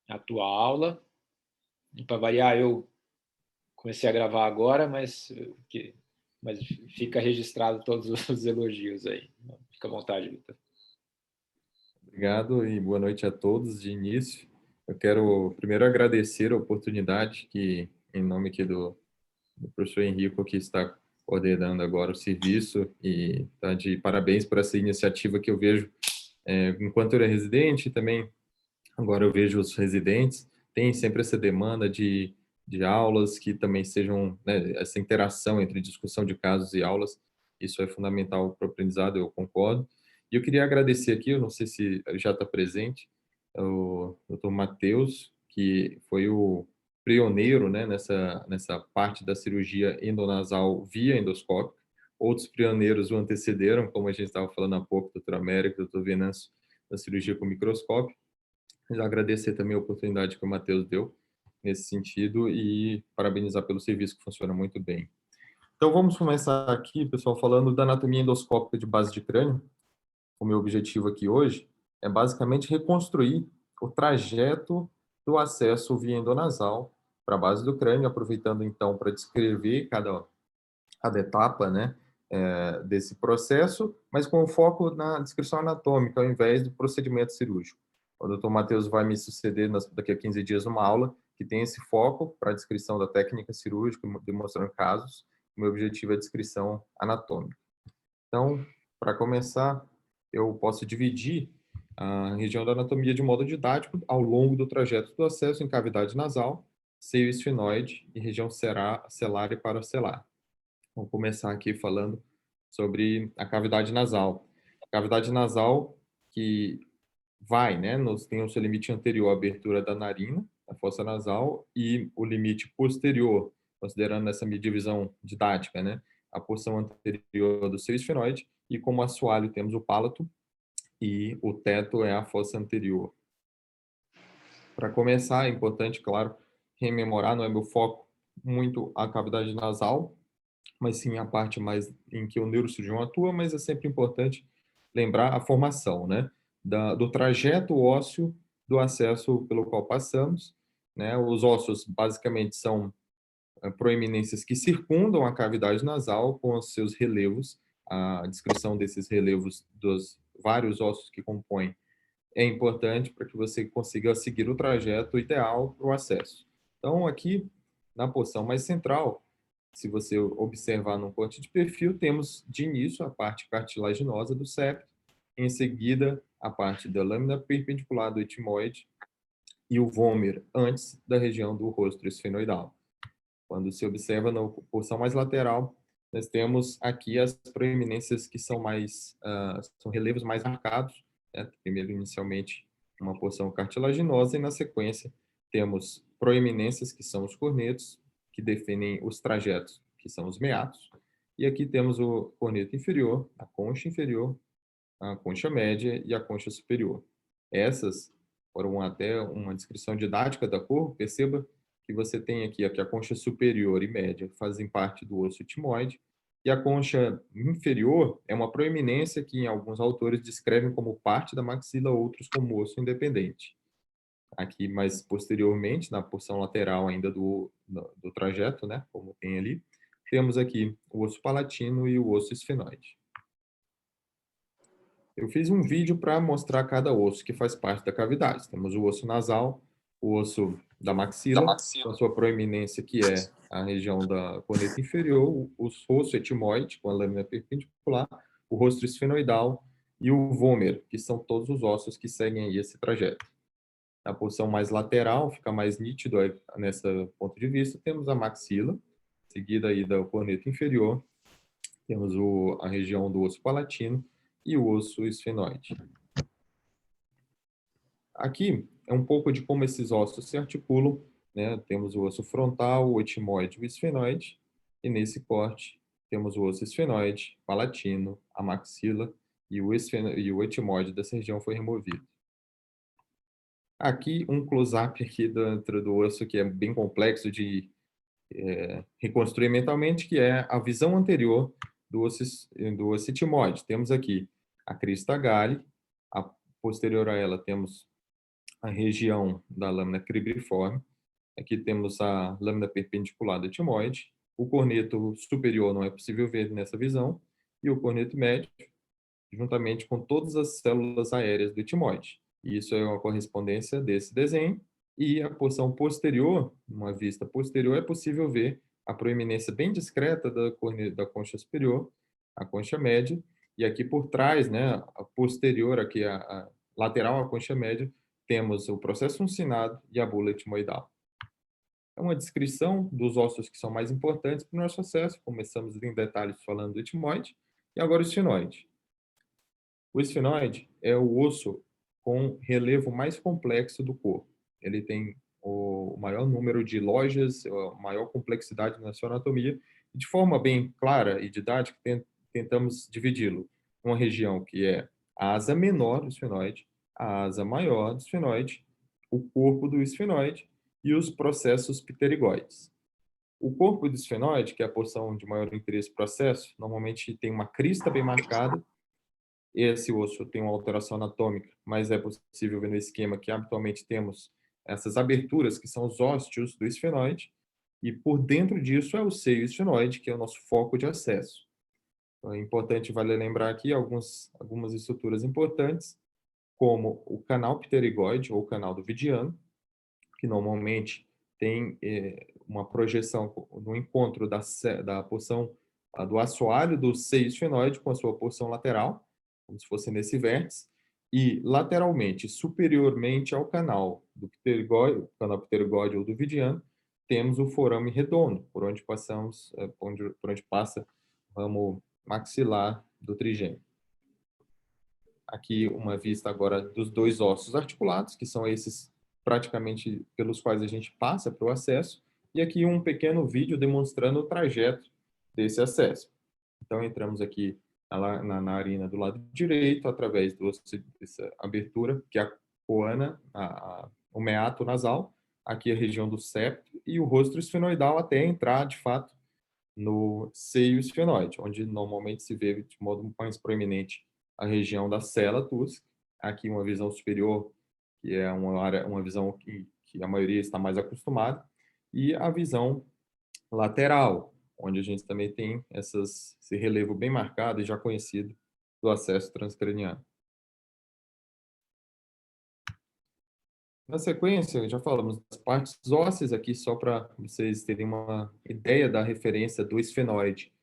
a tua aula. E para variar, eu comecei a gravar agora, mas fica registrado todos os elogios aí. Fica à vontade, Vitor. Obrigado e boa noite a todos de início. Eu quero primeiro agradecer a oportunidade que, em nome aqui do professor Henrico, que está coordenando agora o serviço, e tá de parabéns por essa iniciativa que eu vejo enquanto eu era residente, também agora eu vejo os residentes, tem sempre essa demanda de aulas que também sejam, né, essa interação entre discussão de casos e aulas, isso é fundamental para o aprendizado, eu concordo. E eu queria agradecer aqui, eu não sei se já está presente, o doutor Matheus, que foi o pioneiro, né, nessa parte da cirurgia endonasal via endoscópio. Outros pioneiros o antecederam, como a gente estava falando há pouco, doutor Américo, doutor Venâncio, da cirurgia com microscópio. Agradecer também a oportunidade que o Matheus deu nesse sentido e parabenizar pelo serviço que funciona muito bem. Então vamos começar aqui, pessoal, falando da anatomia endoscópica de base de crânio. O meu objetivo aqui hoje é basicamente reconstruir o trajeto do acesso via endonasal para a base do crânio, aproveitando então para descrever cada etapa, né, desse processo, mas com foco na descrição anatômica, ao invés do procedimento cirúrgico. O doutor Matheus vai me suceder daqui a 15 dias uma aula que tem esse foco para a descrição da técnica cirúrgica, demonstrando casos. O meu objetivo é a descrição anatômica. Então, para começar, eu posso dividir a região da anatomia de modo didático ao longo do trajeto do acesso em cavidade nasal, seio esfinoide e região celar e paracelar. Vamos começar aqui falando sobre a cavidade nasal. A cavidade nasal que vai, né, tem o seu limite anterior à abertura da narina, a fossa nasal, e o limite posterior, considerando essa divisão didática, né, a porção anterior do seio esfenoide, e como assoalho temos o palato, e o teto é a fossa anterior. Para começar, é importante, claro, rememorar, não é meu foco muito a cavidade nasal, mas sim a parte mais em que o neurocirurgião atua, mas é sempre importante lembrar a formação, né, do trajeto ósseo do acesso pelo qual passamos, né, os ossos basicamente são proeminências que circundam a cavidade nasal com os seus relevos, a descrição desses relevos dos vários ossos que compõem é importante para que você consiga seguir o trajeto ideal para o acesso. Então, aqui, na porção mais central, se você observar no corte de perfil, temos de início a parte cartilaginosa do septo, em seguida a parte da lâmina perpendicular do etimoide e o vômer antes da região do rosto esfenoidal. Quando se observa na porção mais lateral, nós temos aqui as proeminências que são são relevos mais marcados, né? Primeiro, inicialmente, uma porção cartilaginosa e, na sequência, temos proeminências, que são os cornetos, que definem os trajetos, que são os meatos, e aqui temos o corneto inferior, a concha média e a concha superior. Essas foram até uma descrição didática da cor. Perceba que você tem aqui a concha superior e média fazem parte do osso etimoide, e a concha inferior é uma proeminência que em alguns autores descrevem como parte da maxila, outros como osso independente. Aqui mais posteriormente, na porção lateral ainda do trajeto, né, como tem ali, temos aqui o osso palatino e o osso esfenoide. Eu fiz um vídeo para mostrar cada osso que faz parte da cavidade. Temos o osso nasal, o osso da maxila, com a sua proeminência, que é a região da corneta inferior, o osso etimoide, com a lâmina perpendicular, o rosto esfenoidal e o vômer, que são todos os ossos que seguem aí esse trajeto. Na porção mais lateral, fica mais nítido nesse ponto de vista, temos a maxila, seguida aí da corneta inferior, temos a região do osso palatino, e o osso esfenoide. Aqui é um pouco de como esses ossos se articulam, né? Temos o osso frontal, o etimoide e o esfenoide, e nesse corte temos o osso esfenoide, palatino, a maxila e o etimoide dessa região foi removido. Aqui um close-up aqui dentro do osso que é bem complexo de reconstruir mentalmente, que é a visão anterior do osso etimoide. Temos aqui a crista galli, posterior a ela temos a região da lâmina cribriforme. Aqui temos a lâmina perpendicular do etimoide. O corneto superior não é possível ver nessa visão, e o corneto médio, juntamente com todas as células aéreas do etimoide. E isso é uma correspondência desse desenho. E a porção posterior, uma vista posterior, é possível ver a proeminência bem discreta da concha superior, a concha média, e aqui por trás, né, a posterior, aqui a lateral à concha média, temos o processo uncinado e a bula etimoidal. É uma descrição dos ossos que são mais importantes para o nosso acesso. Começamos em detalhes falando do etimoide, e agora o esfenoide. O esfenoide é o osso com relevo mais complexo do corpo. Ele tem o maior número de lojas, a maior complexidade na sua anatomia. De forma bem clara e didática, tentamos dividi-lo numa região que é a asa menor do esfenoide, a asa maior do esfenoide, o corpo do esfenoide e os processos pterigoides. O corpo do esfenoide, que é a porção de maior interesse para o acesso, normalmente tem uma crista bem marcada. Esse osso tem uma alteração anatômica, mas é possível ver no esquema que habitualmente temos essas aberturas, que são os ósteos do esfenoide, e por dentro disso é o seio esfenoide, que é o nosso foco de acesso. Então, é importante, vale lembrar aqui algumas estruturas importantes, como o canal pterigoide, ou canal do Vidiano, que normalmente tem uma projeção no encontro da porção do assoalho do seio esfenoide com a sua porção lateral, como se fosse nesse vértice, e lateralmente, superiormente ao canal do pterigóide, canal pterigóide ou do Vidiano, temos o forame redondo, por onde passamos, por onde passa o ramo maxilar do trigêmeo. Aqui uma vista agora dos dois ossos articulados, que são esses praticamente pelos quais a gente passa para o acesso, e aqui um pequeno vídeo demonstrando o trajeto desse acesso. Então, entramos aqui na narina do lado direito, através dessa abertura, que é a coana, o meato nasal, aqui a região do septo, e o rosto esfenoidal até entrar, de fato, no seio esfenoide, onde normalmente se vê de modo mais proeminente a região da sela túrcica. Aqui uma visão superior, que é uma visão que a maioria está mais acostumada, e a visão lateral, onde a gente também tem esse relevo bem marcado e já conhecido do acesso transcraniano. Na sequência, já falamos das partes ósseas aqui, só para vocês terem uma ideia da referência do esfenoide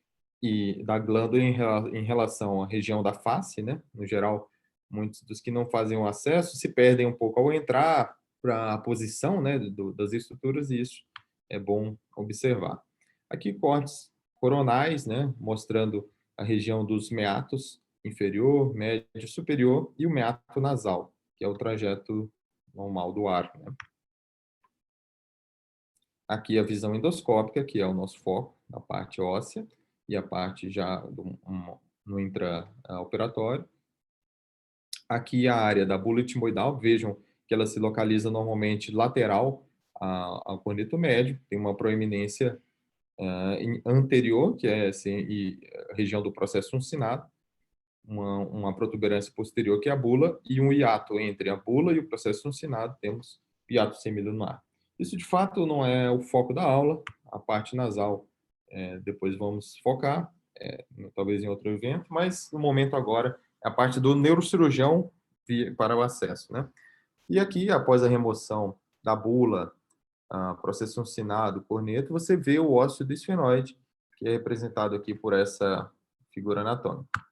e da glândula em relação à região da face, né? No geral, muitos dos que não fazem o acesso se perdem um pouco ao entrar para a posição, né, das estruturas, e isso é bom observar. Aqui cortes coronais, né, mostrando a região dos meatos inferior, médio e superior, e o meato nasal, que é o trajeto normal do ar, né? Aqui a visão endoscópica, que é o nosso foco, a parte óssea e a parte já no intraoperatório. Aqui a área da bula etimoidal, vejam que ela se localiza normalmente lateral ao corneto médio, tem uma proeminência anterior, que é assim, a região do processo uncinado, uma protuberância posterior, que é a bula, e um hiato entre a bula e o processo uncinado, temos hiato semilunar. Isso, de fato, não é o foco da aula. A parte nasal, depois vamos focar, talvez em outro evento, mas no momento agora é a parte do neurocirurgião para o acesso, né? E aqui, após a remoção da bula, processo uncinado, corneto, você vê o ósseo do esfenoide, que é representado aqui por essa figura anatômica.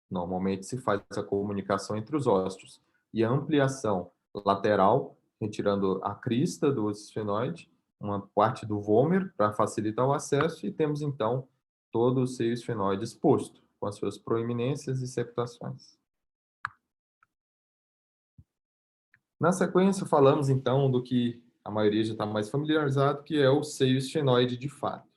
Normalmente se faz a comunicação entre os ósseos e a ampliação lateral, retirando a crista do osso esfenoide, uma parte do vômer para facilitar o acesso, e temos então todo o seio esfenoide exposto, com as suas proeminências e septações. Na sequência, falamos então do que a maioria já está mais familiarizado, que é o seio esfenoide de fato.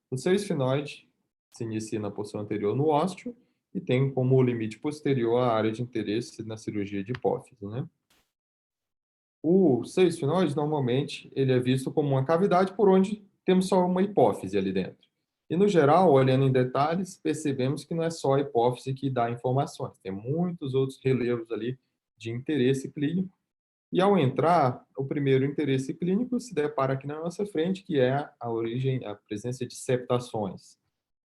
O seio esfenoide se inicia na porção anterior no ósteo e tem como limite posterior a área de interesse na cirurgia de hipófise, né? O seio esfenoide, normalmente, ele é visto como uma cavidade por onde temos só uma hipófise ali dentro. E, no geral, olhando em detalhes, percebemos que não é só a hipófise que dá informações. Tem muitos outros relevos ali de interesse clínico, E ao entrar, o primeiro interesse clínico se depara aqui na nossa frente, que é a presença de septações.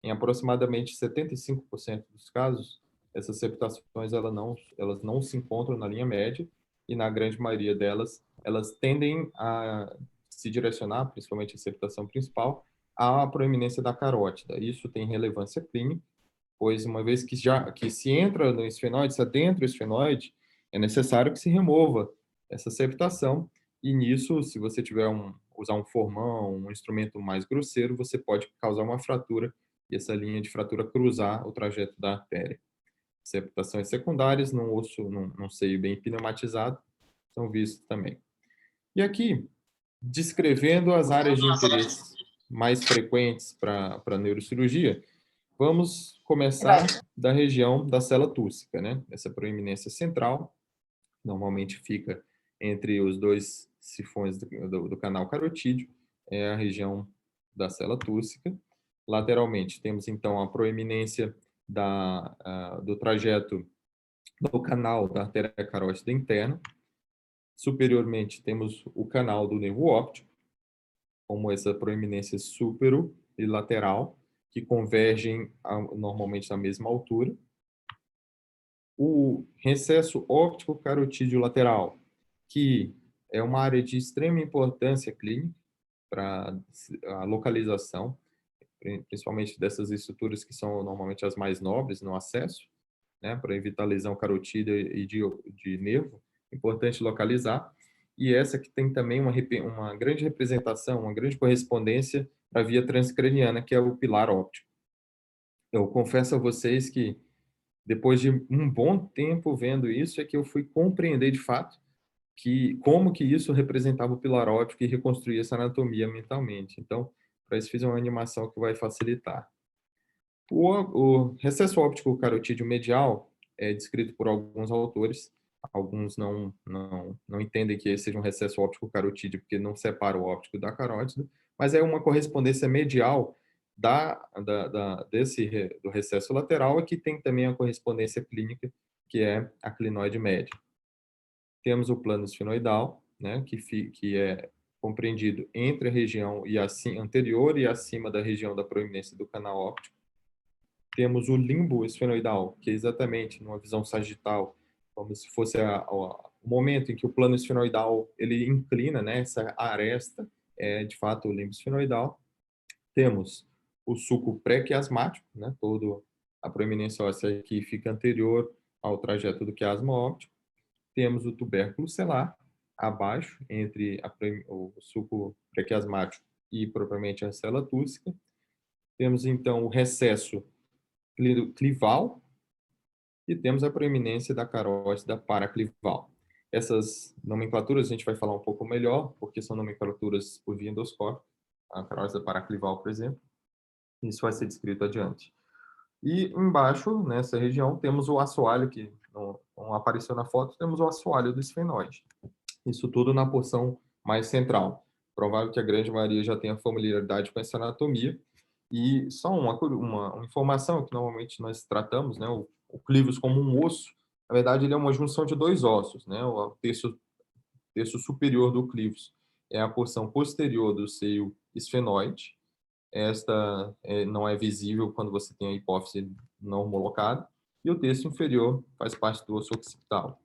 Em aproximadamente 75% dos casos, essas septações elas não se encontram na linha média e na grande maioria delas, elas tendem a se direcionar, principalmente a septação principal, à proeminência da carótida. Isso tem relevância clínica, pois uma vez que se entra no esfenoide, se adentra o esfenoide, é necessário que se remova essa septação, e nisso, se você usar um formão, um instrumento mais grosseiro, você pode causar uma fratura, e essa linha de fratura cruzar o trajeto da artéria. Septações secundárias no osso, num seio bem pneumatizado, são vistos também. E aqui, descrevendo as áreas de interesse mais frequentes para a neurocirurgia, vamos começar da região da célula tússica, né? Essa proeminência central normalmente fica entre os dois sifões do canal carotídeo, é a região da célula tússica. Lateralmente, temos então a proeminência do trajeto do canal da artéria carótida interna. Superiormente, temos o canal do nervo óptico, como essa proeminência súpero e lateral, que convergem normalmente na mesma altura. O recesso óptico carotídeo lateral, que é uma área de extrema importância clínica para a localização, principalmente dessas estruturas que são normalmente as mais nobres no acesso, né, para evitar lesão carotídea e de nervo, importante localizar. E essa que tem também uma grande representação, uma grande correspondência para a via transcraniana, que é o pilar óptico. Eu confesso a vocês que, depois de um bom tempo vendo isso, é que eu fui compreender de fato como que isso representava o pilar óptico e reconstruir essa anatomia mentalmente. Então, para isso fiz uma animação que vai facilitar. O recesso óptico carotídeo medial é descrito por alguns autores. Alguns não entendem que esse seja um recesso óptico carotídeo porque não separa o óptico da carótida, mas é uma correspondência medial do recesso lateral, e que tem também a correspondência clínica, que é a clinoide média. Temos o plano esfenoidal, né, que é compreendido entre a região anterior e acima da região da proeminência do canal óptico. Temos o limbo esfenoidal, que é exatamente numa visão sagital, como se fosse o momento em que o plano esfenoidal ele inclina, né, essa aresta é de fato o limbo esfenoidal. Temos o sulco pré-quiasmático, né, toda a proeminência óssea que fica anterior ao trajeto do quiasma óptico. Temos o tubérculo celular, abaixo, entre o sulco pré-quiasmático e propriamente a célula tússica. Temos, então, o recesso clival e temos a proeminência da carótida paraclival. Essas nomenclaturas a gente vai falar um pouco melhor, porque são nomenclaturas por via endoscópica, a carótida paraclival, por exemplo. Isso vai ser descrito adiante. E embaixo, nessa região, temos o assoalho, que não apareceu na foto, temos o assoalho do esfenoide. Isso tudo na porção mais central. Provável que a grande maioria já tenha familiaridade com essa anatomia. E só uma informação que normalmente nós tratamos, né, o clivus como um osso, na verdade ele é uma junção de dois ossos, né, o terço superior do clivus é a porção posterior do seio esfenoide. Esta não é visível quando você tem a hipófise não homolocada, e o terço inferior faz parte do osso occipital.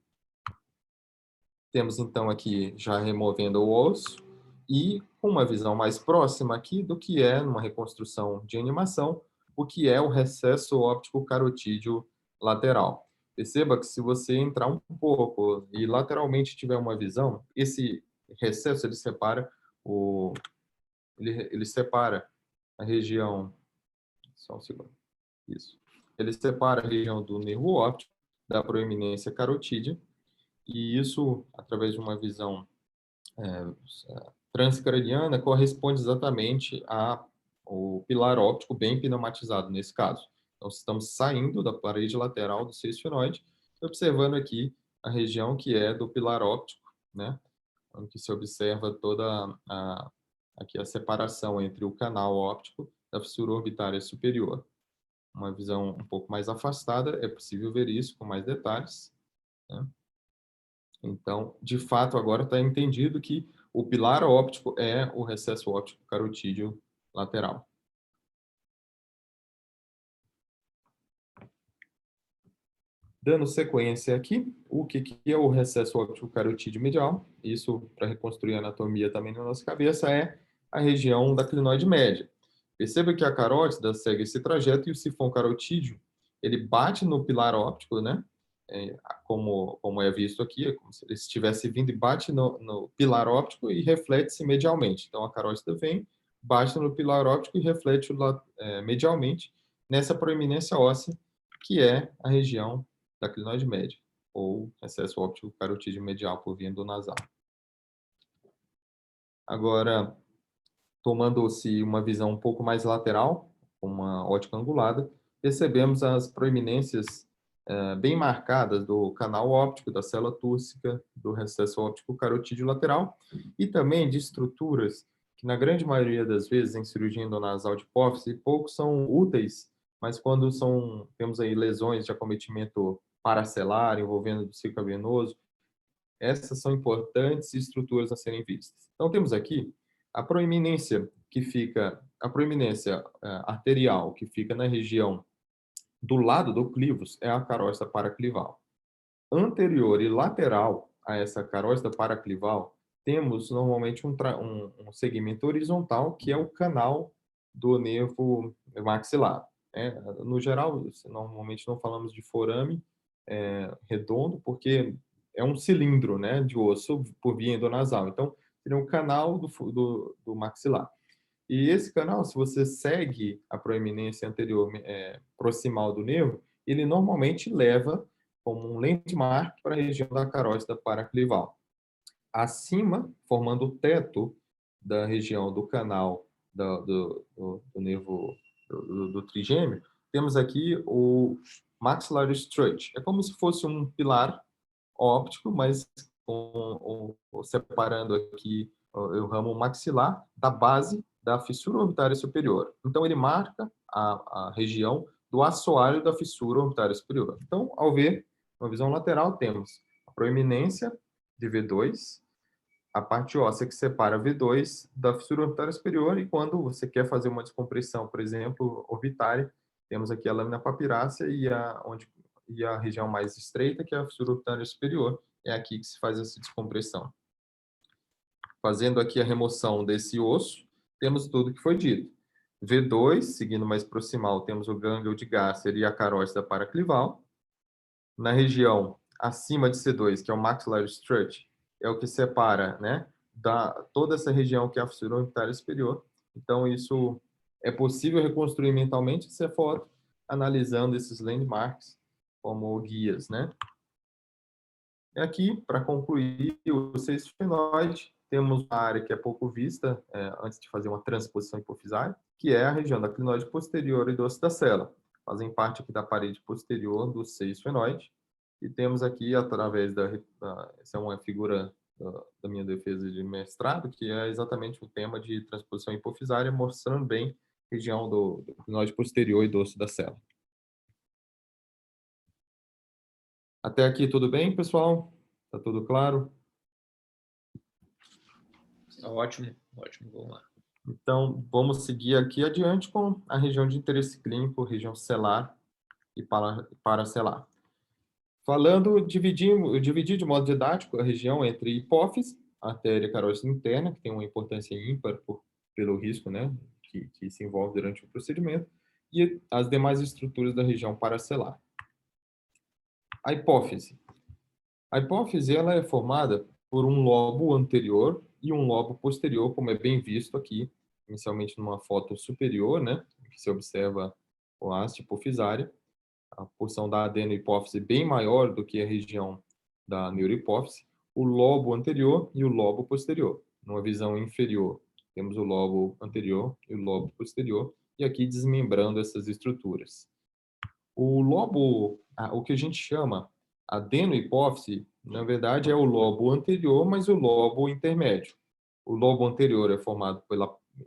Temos então aqui, já removendo o osso, e com uma visão mais próxima aqui do que é, numa reconstrução de animação, o que é o recesso óptico carotídeo lateral. Perceba que se você entrar um pouco e lateralmente tiver uma visão, esse recesso ele separa ele separa a região, só um segundo, isso. Ele separa a região do nervo óptico da proeminência carotídea, e isso, através de uma visão transcraniana, corresponde exatamente ao pilar óptico bem pneumatizado nesse caso. Então, estamos saindo da parede lateral do seio esfenoide e observando aqui a região que é do pilar óptico, né? Onde se observa toda aqui a separação entre o canal óptico da fissura orbitária superior. Uma visão um pouco mais afastada, é possível ver isso com mais detalhes, né? Então, de fato, agora está entendido que o pilar óptico é o recesso óptico carotídeo lateral. Dando sequência aqui, o que é o recesso óptico carotídeo medial? Isso, para reconstruir a anatomia também na nossa cabeça, é a região da clinoide média. Perceba que a carótida segue esse trajeto e o sifão carotídeo, ele bate no pilar óptico, né? Como é visto aqui, é como se ele estivesse vindo e bate no pilar óptico e reflete-se medialmente. Então, a carótida vem, bate no pilar óptico e reflete medialmente nessa proeminência óssea, que é a região da clinoide média, ou excesso óptico carotídeo medial por via endonasal. Agora, tomando-se uma visão um pouco mais lateral, com uma ótica angulada, percebemos as proeminências bem marcadas do canal óptico, da célula túrcica, do recesso óptico carotídeo lateral, e também de estruturas que, na grande maioria das vezes, em cirurgia endonasal de hipófise, poucos são úteis, mas quando temos aí lesões de acometimento paracelar, envolvendo o ciclo venoso, essas são importantes estruturas a serem vistas. Então, temos aqui a proeminência arterial, que fica na região do lado do clivus, é a carótida paraclival. Anterior e lateral a essa carótida paraclival, temos normalmente um segmento horizontal, que é o canal do nervo maxilar. No geral, normalmente não falamos de forame redondo, porque é um cilindro, né, de osso por via endonasal. Então, seria um canal do maxilar. E esse canal, se você segue a proeminência anterior proximal do nervo, ele normalmente leva como um landmark para a região da carótida paraclival. Acima, formando o teto da região do canal do nervo do trigêmeo, temos aqui o maxillary strut. É como se fosse um pilar óptico, mas separando aqui o ramo maxilar da base da fissura orbitária superior. Então, ele marca a região do assoalho da fissura orbitária superior. Então, ao ver uma visão lateral, temos a proeminência de V2, a parte óssea que separa V2 da fissura orbitária superior, e quando você quer fazer uma descompressão, por exemplo, orbitária, temos aqui a lâmina papirácea e a região mais estreita, que é a fissura orbitária superior, é aqui que se faz essa descompressão. Fazendo aqui a remoção desse osso, temos tudo que foi dito. V2, seguindo mais proximal, temos o gânglio de Gasser e a carótida paraclival. Na região acima de C2, que é o maxillary strut, é o que separa, né, toda essa região que é a fissura orbitária superior. Então, isso é possível reconstruir mentalmente essa foto, analisando esses landmarks como guias, né? E aqui, para concluir, o seisfenoide, temos uma área que é pouco vista antes de fazer uma transposição hipofisária, que é a região da clinoide posterior e do osso da sela. Fazem parte aqui da parede posterior do seisfenoide. E temos aqui, através essa é uma figura da minha defesa de mestrado, que é exatamente o tema de transposição hipofisária, mostrando bem a região do clinoide posterior e do osso da sela. Até aqui tudo bem, pessoal? Está tudo claro? Está ótimo, ótimo, vamos lá. Então, vamos seguir aqui adiante com a região de interesse clínico, região celar e paracelar. Eu dividi de modo didático a região entre hipófise, artéria carótida interna, que tem uma importância ímpar pelo risco, né, que se envolve durante o procedimento, e as demais estruturas da região paracelar. A hipófise. A hipófise ela é formada por um lobo anterior e um lobo posterior, como é bem visto aqui, inicialmente numa foto superior, né, que se observa a haste hipofisária, a porção da adenohipófise bem maior do que a região da neurohipófise, o lobo anterior e o lobo posterior. Numa visão inferior, temos o lobo anterior e o lobo posterior, e aqui desmembrando essas estruturas. O que a gente chama adenohipófise, na verdade, é o lobo anterior, mas o lobo intermédio. O lobo anterior é formado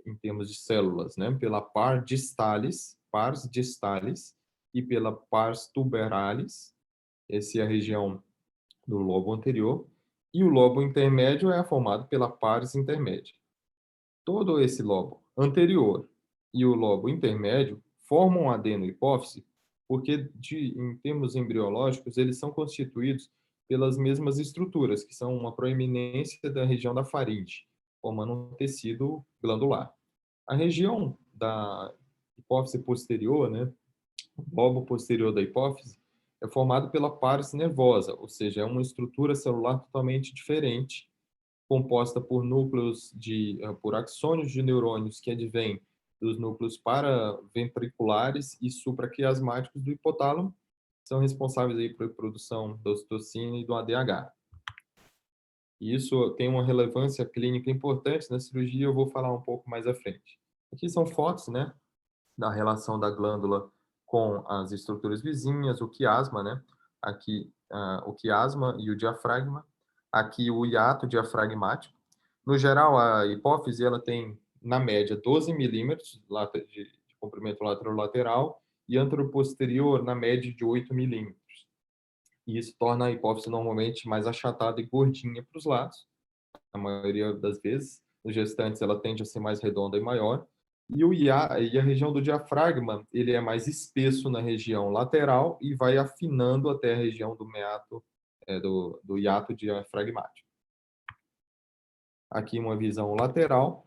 em termos de células, né, pela pars distalis e pela pars tuberalis. Essa é a região do lobo anterior. E o lobo intermédio é formado pela pars intermédia. Todo esse lobo anterior e o lobo intermédio formam a adenohipófise porque, em termos embriológicos, eles são constituídos pelas mesmas estruturas, que são uma proeminência da região da faringe, formando um tecido glandular. A região da hipófise posterior, né, o lobo posterior da hipófise, é formado pela pars nervosa, ou seja, é uma estrutura celular totalmente diferente, composta por por axônios de neurônios que advêm dos núcleos paraventriculares e supraquiasmáticos do hipotálamo, são responsáveis aí pela produção da ocitocina e do ADH. E isso tem uma relevância clínica importante na cirurgia, eu vou falar um pouco mais à frente. Aqui são fotos, né, da relação da glândula com as estruturas vizinhas, o quiasma, né? Aqui o quiasma e o diafragma. Aqui o hiato diafragmático. No geral, a hipófise ela tem, na média, 12 milímetros de comprimento lateral e anteroposterior, na média, de 8 milímetros. E isso torna a hipófise normalmente mais achatada e gordinha para os lados, a maioria das vezes. Nos gestantes, ela tende a ser mais redonda e maior. E a região do diafragma, ele é mais espesso na região lateral e vai afinando até a região do meato, do hiato diafragmático. Aqui uma visão lateral,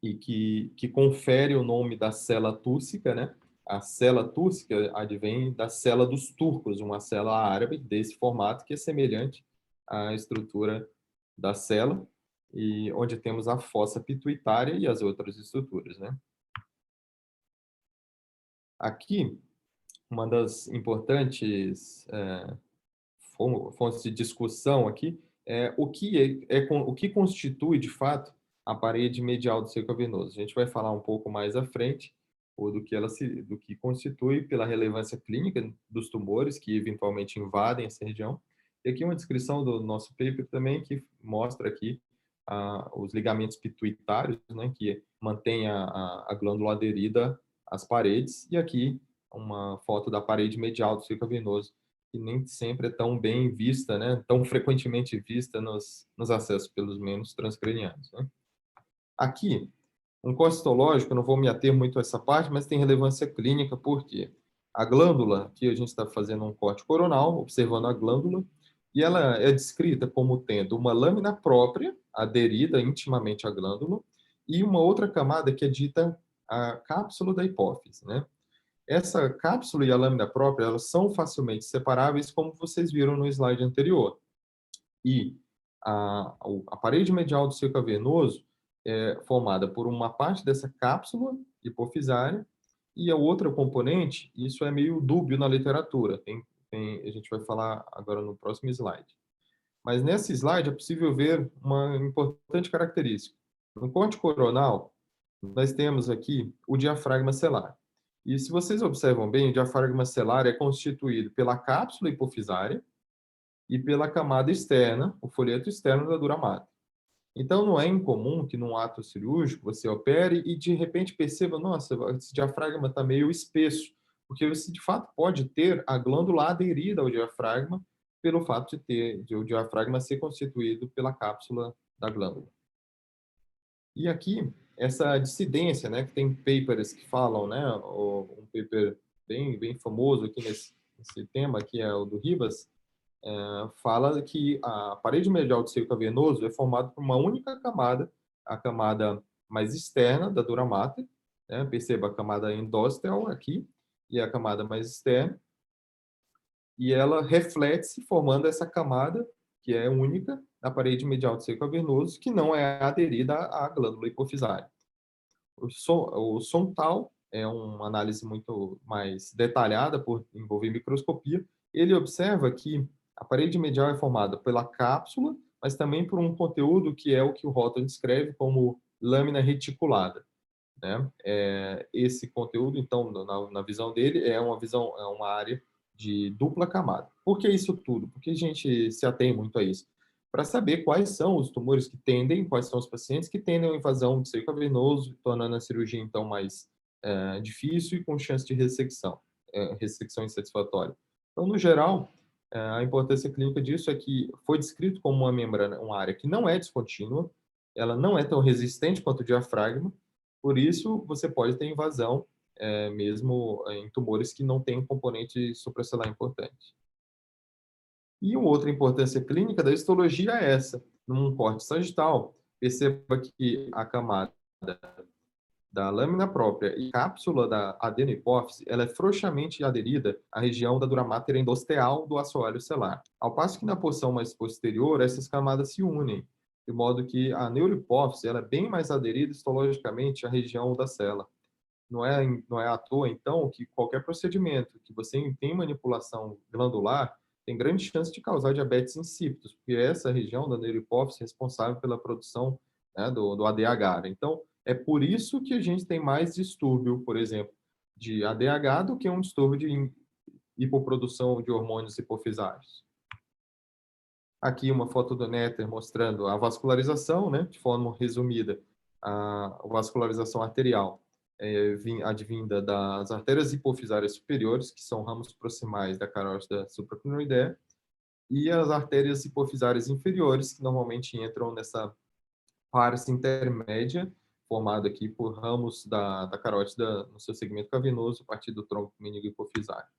e que confere o nome da cela túrcica, né? A cela túrcica advém da cela dos turcos, uma cela árabe desse formato que é semelhante à estrutura da cela, e onde temos a fossa pituitária e as outras estruturas, né? Aqui, uma das importantes fontes de discussão aqui é o que constitui, de fato, a parede medial do seio cavernoso. A gente vai falar um pouco mais à frente do que constitui pela relevância clínica dos tumores que eventualmente invadem essa região. E aqui uma descrição do nosso paper também que mostra aqui os ligamentos pituitários, né, que mantém a glândula aderida às paredes, e aqui uma foto da parede medial do seio cavernoso, que nem sempre é tão bem vista, né, tão frequentemente vista nos acessos pelos menos transcranianos, né. Aqui, um corte histológico, eu não vou me ater muito a essa parte, mas tem relevância clínica, porque a glândula, aqui a gente está fazendo um corte coronal, observando a glândula, e ela é descrita como tendo uma lâmina própria, aderida intimamente à glândula, e uma outra camada que é dita a cápsula da hipófise, né? Essa cápsula e a lâmina própria, elas são facilmente separáveis, como vocês viram no slide anterior. E a parede medial do seio cavernoso é formada por uma parte dessa cápsula hipofisária e a outra componente, isso é meio dúbio na literatura, a gente vai falar agora no próximo slide. Mas nesse slide é possível ver uma importante característica. No corte coronal, nós temos aqui o diafragma celar. E se vocês observam bem, o diafragma celar é constituído pela cápsula hipofisária e pela camada externa, o folheto externo da dura mater. Então, não é incomum que num ato cirúrgico você opere e de repente perceba, nossa, esse diafragma está meio espesso, porque você de fato pode ter a glândula aderida ao diafragma pelo fato de o diafragma ser constituído pela cápsula da glândula. E aqui, essa dissidência, né, que tem papers que falam, né, um paper bem famoso aqui nesse tema, que é o do Ribas, fala que a parede medial do seio cavernoso é formada por uma única camada, a camada mais externa da dura mater, né? Perceba a camada endóstel aqui e a camada mais externa, e ela reflete-se formando essa camada que é única na parede medial do seio cavernoso, que não é aderida à glândula hipofisária. O Sontal é uma análise muito mais detalhada por envolver microscopia. Ele observa que a parede medial é formada pela cápsula, mas também por um conteúdo que é o que o Houghton descreve como lâmina reticulada, né? Esse conteúdo, então, na visão dele, é uma área de dupla camada. Por que isso tudo? Por que a gente se atém muito a isso? Para saber quais são os tumores que tendem, quais são os pacientes que tendem a invasão do seio cavernoso, tornando a cirurgia, então, mais difícil e com chance de ressecção insatisfatória. Então, no geral, A importância clínica disso é que foi descrito como uma membrana, uma área que não é descontínua, ela não é tão resistente quanto o diafragma, por isso você pode ter invasão, mesmo em tumores que não têm um componente suprasselar importante. E uma outra importância clínica da histologia é essa. Num corte sagital, perceba que a camada da lâmina própria e cápsula da adenohipófise, ela é frouxamente aderida à região da dura mater endosteal do assoalho celular. Ao passo que na porção mais posterior, essas camadas se unem, de modo que a neurohipófise ela é bem mais aderida histologicamente à região da cela. Não é à toa, então, que qualquer procedimento que você tem manipulação glandular tem grande chance de causar diabetes insípidos, porque essa região da neurohipófise é responsável pela produção, né, do ADH. Então, é por isso que a gente tem mais distúrbio, por exemplo, de ADH do que um distúrbio de hipoprodução de hormônios hipofisários. Aqui uma foto do Néter mostrando a vascularização, né, de forma resumida, a vascularização arterial advinda das artérias hipofisárias superiores, que são ramos proximais da carótida supraclinoidea, e as artérias hipofisárias inferiores, que normalmente entram nessa parte intermédia, formada aqui por ramos da carótida no seu segmento cavernoso, a partir do tronco meningo hipofisário.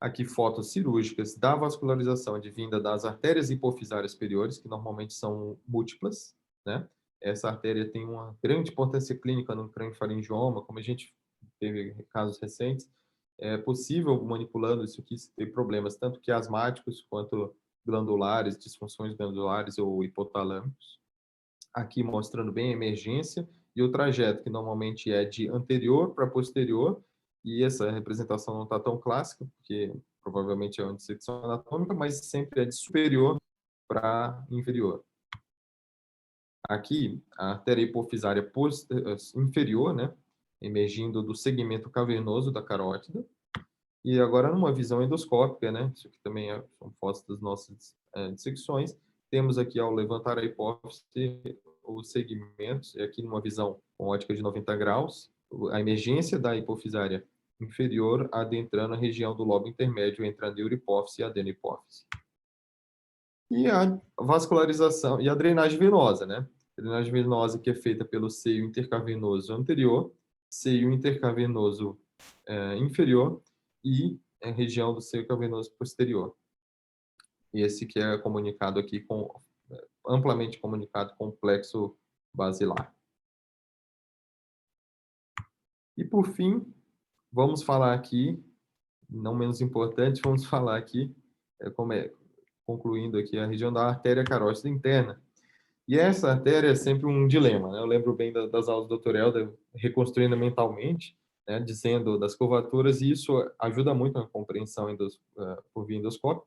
Aqui fotos cirúrgicas da vascularização advinda das artérias hipofisárias superiores, que normalmente são múltiplas, né? Essa artéria tem uma grande importância clínica no craniofaringioma, como a gente teve casos recentes. É possível, manipulando isso aqui, ter problemas tanto que asmáticos quanto glandulares, disfunções glandulares ou hipotalâmicos. Aqui mostrando bem a emergência e o trajeto, que normalmente é de anterior para posterior, e essa representação não está tão clássica, porque provavelmente é uma dissecção anatômica, mas sempre é de superior para inferior. Aqui, a artéria hipofisária inferior, né, emergindo do segmento cavernoso da carótida. E agora, numa visão endoscópica, né, isso aqui também são fotos das nossas dissecções, temos aqui, ao levantar a hipófise, os segmentos, aqui numa visão com ótica de 90 graus, a emergência da hipofisária inferior adentrando a região do lobo intermédio entre a neurohipófise e a adenohipófise. E a vascularização e a drenagem venosa, né? A drenagem venosa que é feita pelo seio intercavernoso anterior, seio intercavernoso inferior e a região do seio cavernoso posterior. Esse que é comunicado aqui amplamente comunicado com o plexo basilar. E por fim, vamos falar aqui, não menos importante, vamos falar aqui, concluindo aqui, a região da artéria carótida interna. E essa artéria é sempre um dilema, né? Eu lembro bem das aulas do Dr. Helder, reconstruindo mentalmente, né, dizendo das curvaturas, e isso ajuda muito na compreensão por via endoscópica.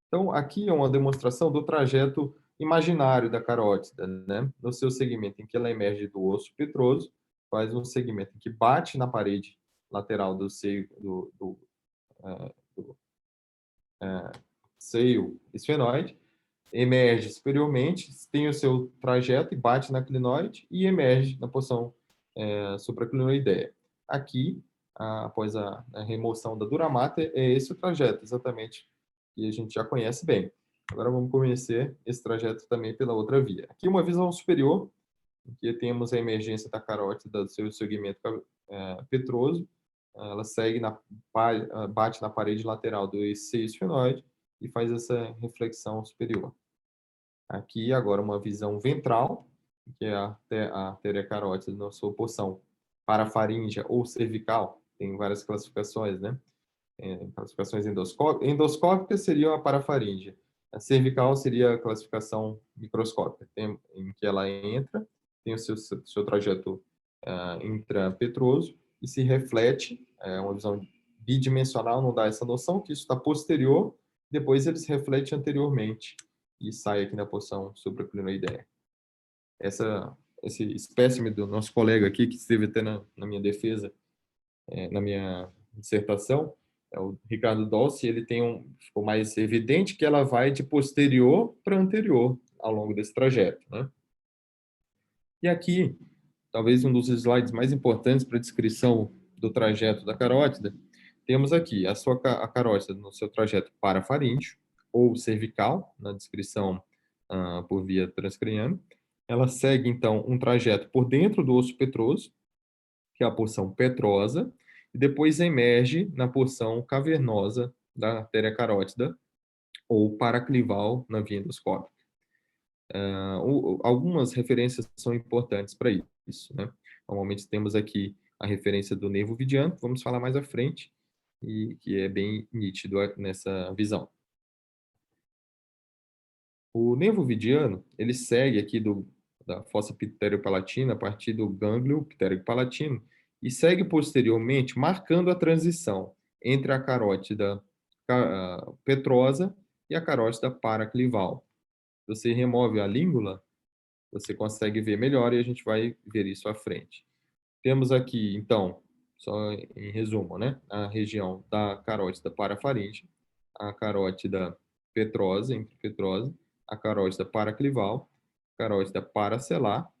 Então, aqui é uma demonstração do trajeto imaginário da carótida, né? No seu segmento em que ela emerge do osso petroso, faz um segmento em que bate na parede lateral do seio seio esfenoide, emerge superiormente, tem o seu trajeto e bate na clinoide e emerge na porção supraclinoidea. Aqui, após a remoção da dura mater, é esse o trajeto, exatamente, que a gente já conhece bem. Agora vamos conhecer esse trajeto também pela outra via. Aqui uma visão superior, em que temos a emergência da carótida do seu segmento petroso, ela segue bate na parede lateral do seio esfenoide e faz essa reflexão superior. Aqui agora uma visão ventral, que é a artéria carótida na sua porção parafaríngea ou cervical, tem várias classificações, né? Classificações endoscópicas. Endoscópica seria a parafaríngea. A cervical seria a classificação microscópica, em que ela entra, tem o seu trajeto intrapetroso e se reflete, uma visão bidimensional não dá essa noção, que isso está posterior, depois ele se reflete anteriormente e sai aqui na porção supraclinoidea. Esse espécime do nosso colega aqui, que esteve até na minha defesa, na minha dissertação, é o Ricardo Dolce, ele ficou mais evidente que ela vai de posterior para anterior ao longo desse trajeto, né? E aqui, talvez um dos slides mais importantes para a descrição do trajeto da carótida, temos aqui a carótida no seu trajeto parafaríngeo ou cervical, na descrição por via transcraniana. Ela segue, então, um trajeto por dentro do osso petroso, que é a porção petrosa, e depois emerge na porção cavernosa da artéria carótida, ou paraclival na via endoscópica. Algumas referências são importantes para isso, né? Normalmente temos aqui a referência do nervo vidiano, que vamos falar mais à frente, e que é bem nítido nessa visão. O nervo vidiano, ele segue aqui da fossa pteriopalatina, a partir do gânglio pterico-palatino, e segue posteriormente, marcando a transição entre a carótida petrosa e a carótida paraclival. Você remove a língula, você consegue ver melhor e a gente vai ver isso à frente. Temos aqui, então, só em resumo, né? A região da carótida parafaríngea, a carótida petrosa, interpetrosa, a carótida paraclival, a carótida paracelar,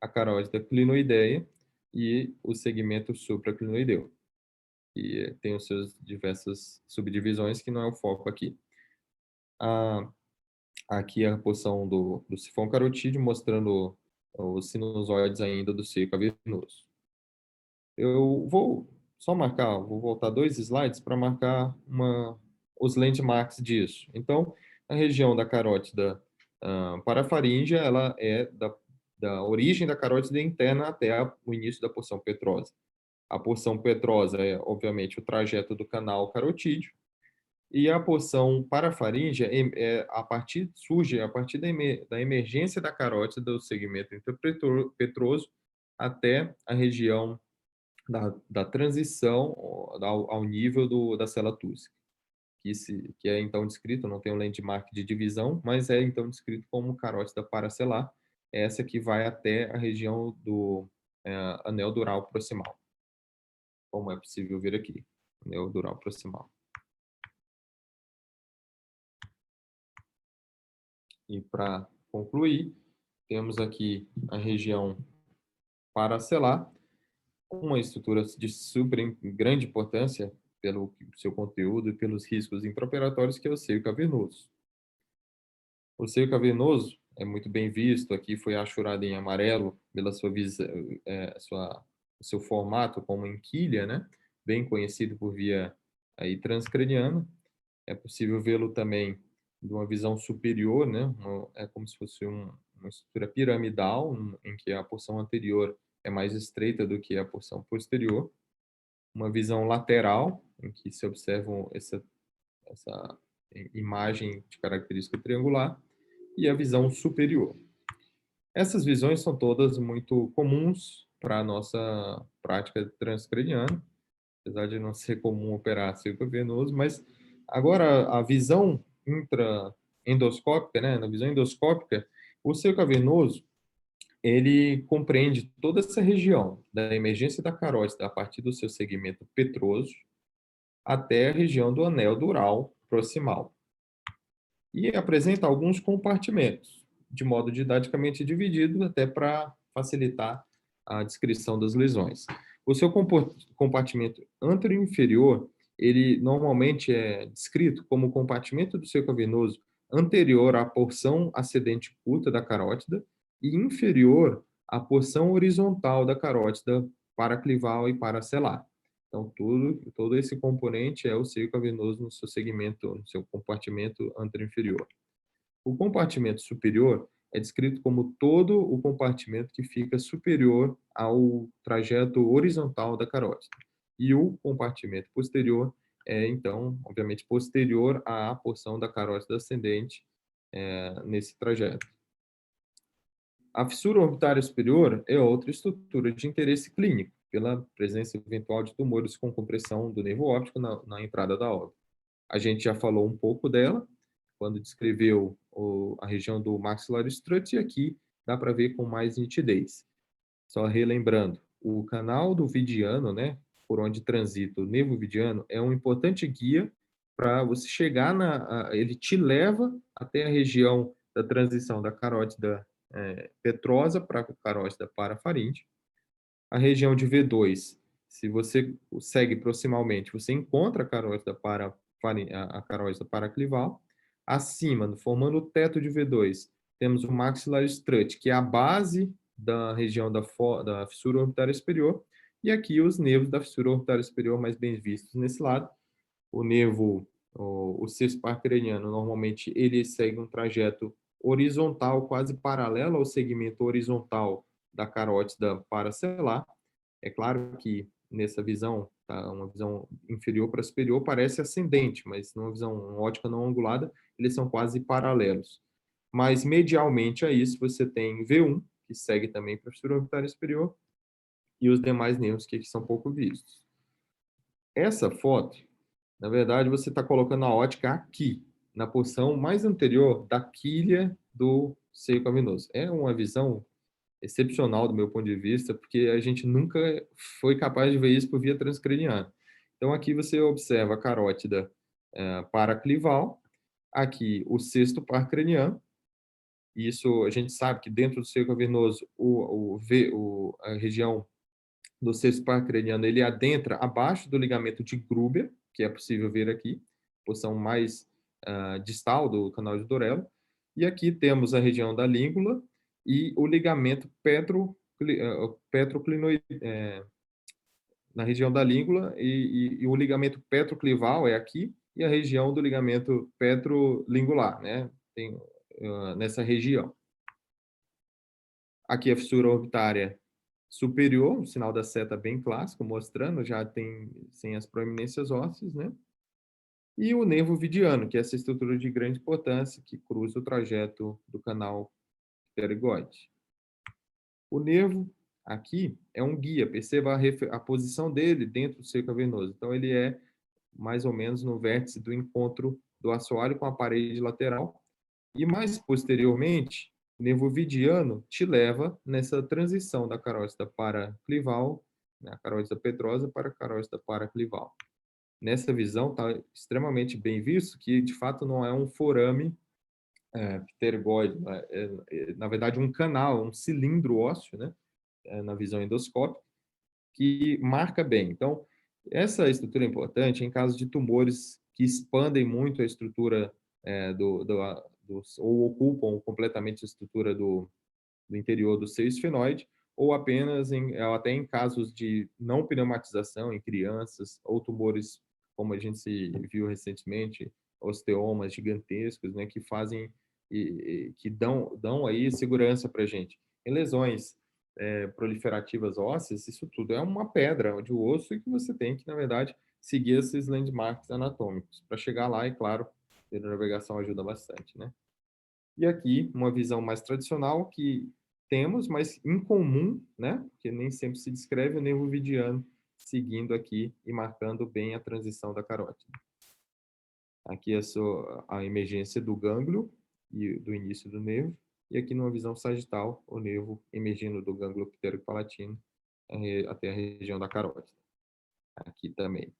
a carótida clinoideia e o segmento supraclinoideu. E tem os seus diversas subdivisões, que não é o foco aqui. Aqui a porção do sifão carotídeo, mostrando os sinusoides ainda do seio cavernoso. Eu vou só marcar, vou voltar 2 slides para marcar os landmarks disso. Então, a região da carótida parafaríngea, ela é da origem da carótida interna até o início da porção petrosa. A porção petrosa é, obviamente, o trajeto do canal carotídeo, e a porção parafaríngea surge a partir da emergência da carótida do segmento interpetroso até a região da transição ao nível da célula tússica, que é então descrito, não tem um landmark de divisão, mas é então descrito como carótida paracelar, essa que vai até a região do anel dural proximal, como é possível ver aqui, anel dural proximal. E para concluir, temos aqui a região paracelar, uma estrutura de super grande importância pelo seu conteúdo e pelos riscos intraoperatórios, que é o seio cavernoso. O seio cavernoso é muito bem visto, aqui foi achurado em amarelo pela o seu formato como enquilha, né? Bem conhecido por via aí transcraniana. É possível vê-lo também de uma visão superior, né? É como se fosse uma estrutura piramidal, em que a porção anterior é mais estreita do que a porção posterior. Uma visão lateral, em que se observa essa imagem de característica triangular, e a visão superior. Essas visões são todas muito comuns para a nossa prática transcraniana, apesar de não ser comum operar seio cavernoso, mas agora a visão intraendoscópica, né, na visão endoscópica, o seio cavernoso, ele compreende toda essa região da emergência da carótida a partir do seu segmento petroso até a região do anel dural proximal. E apresenta alguns compartimentos, de modo didaticamente dividido, até para facilitar a descrição das lesões. O seu compartimento anterior-inferior, ele normalmente é descrito como o compartimento do seio cavernoso anterior à porção ascendente curta da carótida e inferior à porção horizontal da carótida paraclival e paracelar. Então, todo esse componente é o seio cavernoso no seu segmento, no seu compartimento anteroinferior. O compartimento superior é descrito como todo o compartimento que fica superior ao trajeto horizontal da carótida. E o compartimento posterior é, então, obviamente, posterior à porção da carótida ascendente nesse trajeto. A fissura orbitária superior é outra estrutura de interesse clínico, pela presença eventual de tumores com compressão do nervo óptico na entrada da órbita. A gente já falou um pouco dela, quando descreveu a região do maxilar strut, e aqui dá para ver com mais nitidez. Só relembrando, o canal do vidiano, né, por onde transita o nervo vidiano, é um importante guia para você chegar ele te leva até a região da transição da carótida petrosa para a carótida parafaríngea. A região de V2 se você segue proximalmente, você encontra a carótida a carótida paraclival. Acima, formando o teto de V2, temos o maxillar strut, que é a base da região da fissura orbitária superior, e aqui os nervos da fissura orbitária superior mais bem vistos nesse lado. O nervo, o sexto par craniano, normalmente ele segue um trajeto horizontal, quase paralelo ao segmento horizontal da carótida paracelar. É claro que nessa visão, tá, uma visão inferior para superior parece ascendente, mas numa visão ótica não angulada, eles são quase paralelos. Mas medialmente a isso você tem V1, que segue também para a fissura orbitária superior, e os demais nervos que aqui são pouco vistos. Essa foto, na verdade, você está colocando a ótica aqui, na porção mais anterior da quilha do seio cavernoso. É uma visão excepcional do meu ponto de vista, porque a gente nunca foi capaz de ver isso por via transcraniana. Então, aqui você observa a carótida paraclival, aqui o sexto par craniano. Isso a gente sabe que dentro do seio cavernoso, a região do sexto par craniano ele adentra abaixo do ligamento de Gruber, que é possível ver aqui, porção mais distal do canal de Dorello. E aqui temos a região da língula e o ligamento petroclinoide, na região da língula, e o ligamento petroclival é aqui, e a região do ligamento petrolingular, né? Tem, nessa região. Aqui a fissura orbitária superior, o sinal da seta bem clássico, mostrando, já tem sem as proeminências ósseas, né? E o nervo vidiano, que é essa estrutura de grande importância que cruza o trajeto do canal pterygoide. O nervo aqui é um guia, perceba a posição dele dentro do seio cavernoso. Então, ele é mais ou menos no vértice do encontro do assoalho com a parede lateral. E mais posteriormente, o nervo vidiano te leva nessa transição da carótida paraclival, né, a carótida petrosa para a carótida paraclival. Nessa visão, está extremamente bem visto que, de fato, não é um forame pterygoide, na verdade, um canal, um cilindro ósseo, né, na visão endoscópica, que marca bem. Então, essa estrutura é importante em caso de tumores que expandem muito a estrutura ou ocupam completamente a estrutura do interior do seio esfenoide, ou apenas até em casos de não pneumatização em crianças, ou tumores, como a gente viu recentemente, osteomas gigantescos, né, que fazem que dão aí segurança para a gente. Em lesões proliferativas ósseas, isso tudo é uma pedra de osso e que você tem que, na verdade, seguir esses landmarks anatômicos. Para chegar lá, e claro, a navegação ajuda bastante, né? E aqui, uma visão mais tradicional que temos, mas incomum, né? Porque nem sempre se descreve o nervo vidiano seguindo aqui e marcando bem a transição da carótida. Aqui é a emergência do gânglio e do início do nervo. E aqui, numa visão sagital, o nervo emergindo do gânglio pterico-palatino até a região da carótida. Aqui também.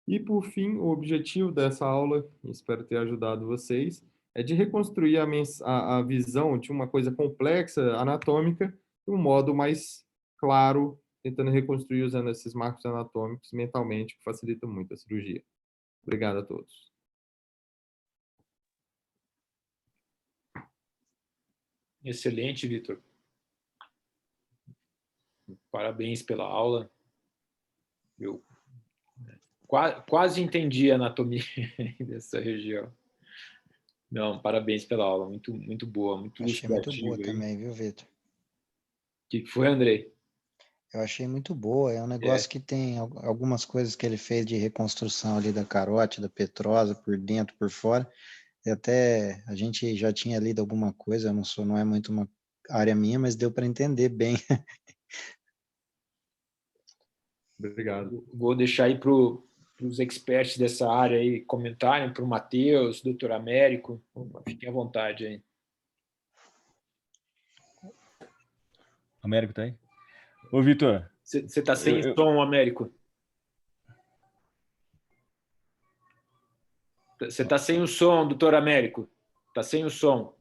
E, por fim, o objetivo dessa aula, espero ter ajudado vocês, é de reconstruir a visão de uma coisa complexa, anatômica, de um modo mais claro, tentando reconstruir usando esses marcos anatômicos mentalmente, que facilita muito a cirurgia. Obrigado a todos. Excelente, Vitor. Parabéns pela aula. Eu quase entendi a anatomia dessa região. Não, parabéns pela aula. Muito, muito boa, muito Achei muito ilustrativa. boa também, viu, Vitor? O que foi, Andrei? Eu achei muito boa. É um negócio que tem algumas coisas que ele fez de reconstrução ali da carótida, petrosa, por dentro, por fora. E até a gente já tinha lido alguma coisa, não é muito uma área minha, mas deu para entender bem. Obrigado. Vou deixar aí para os experts dessa área aí comentarem, para o Matheus, doutor Américo. Fiquem à vontade aí. Américo tá aí? Ô, Vitor. Você está sem som, Américo. Você está sem o som, doutor Américo. Está sem o som.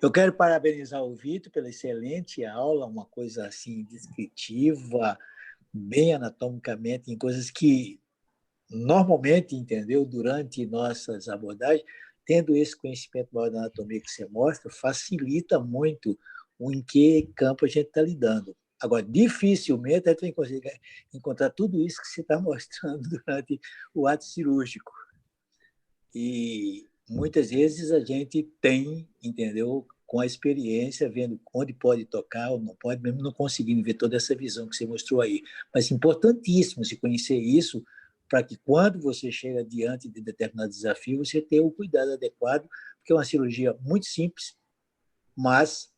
Eu quero parabenizar o Vitor pela excelente aula, uma coisa assim descritiva, bem anatomicamente, em coisas que normalmente, entendeu, durante nossas abordagens, tendo esse conhecimento maior da anatomia que você mostra, facilita muito o em que campo a gente está lidando. Agora, dificilmente a gente vai conseguir encontrar tudo isso que você está mostrando durante o ato cirúrgico. E muitas vezes a gente tem, entendeu, com a experiência, vendo onde pode tocar ou não pode, mesmo não conseguindo ver toda essa visão que você mostrou aí. Mas é importantíssimo se conhecer isso, para que quando você chega diante de determinado desafio, você tenha o cuidado adequado, porque é uma cirurgia muito simples, mas,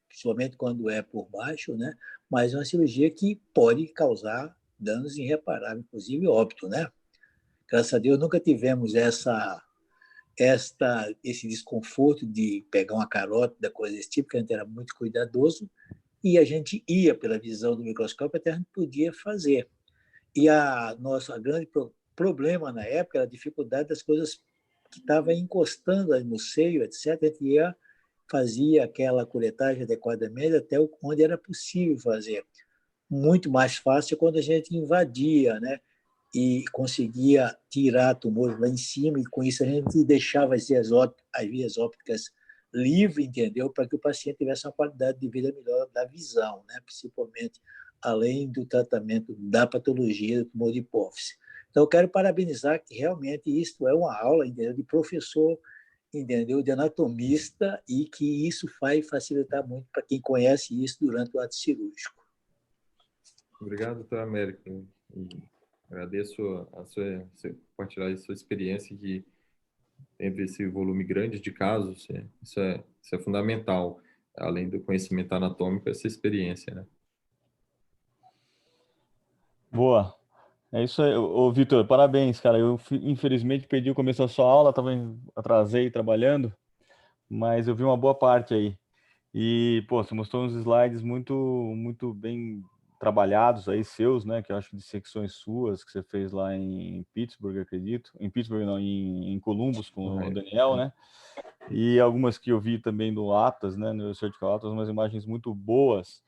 principalmente quando é por baixo, né? Mas é uma cirurgia que pode causar danos irreparáveis, inclusive óbito, né? Graças a Deus nunca tivemos esse desconforto de pegar uma carótida, coisa desse tipo, que a gente era muito cuidadoso, e a gente ia pela visão do microscópio até a gente podia fazer. E a nossa grande problema na época era a dificuldade das coisas que estavam encostando no seio, etc. A gente ia, fazia aquela curetagem adequadamente até onde era possível fazer. Muito mais fácil quando a gente invadia, né? E conseguia tirar tumores lá em cima, e com isso a gente deixava as vias ópticas livres, entendeu? Para que o paciente tivesse uma qualidade de vida melhor da visão, né? Principalmente além do tratamento da patologia do tumor de hipófise. Então, eu quero parabenizar que realmente isto é uma aula, entendeu? De professor, entendeu? De anatomista, e que isso vai facilitar muito para quem conhece isso durante o ato cirúrgico. Obrigado, doutor Américo. E agradeço você compartilhar a sua experiência, que tendo esse volume grande de casos, isso é fundamental, além do conhecimento anatômico, essa experiência, né? Boa. É isso aí. Ô, Vitor, parabéns, cara. Eu infelizmente perdi o começo da sua aula, atrasei trabalhando, mas eu vi uma boa parte aí. E, pô, você mostrou uns slides muito bem trabalhados aí, seus, né? Que eu acho que de secções suas, que você fez lá em Pittsburgh, acredito. Em Pittsburgh, não, em Columbus, com o Daniel, né? E algumas que eu vi também no Atlas, né? No Surgical Atlas, umas imagens muito boas.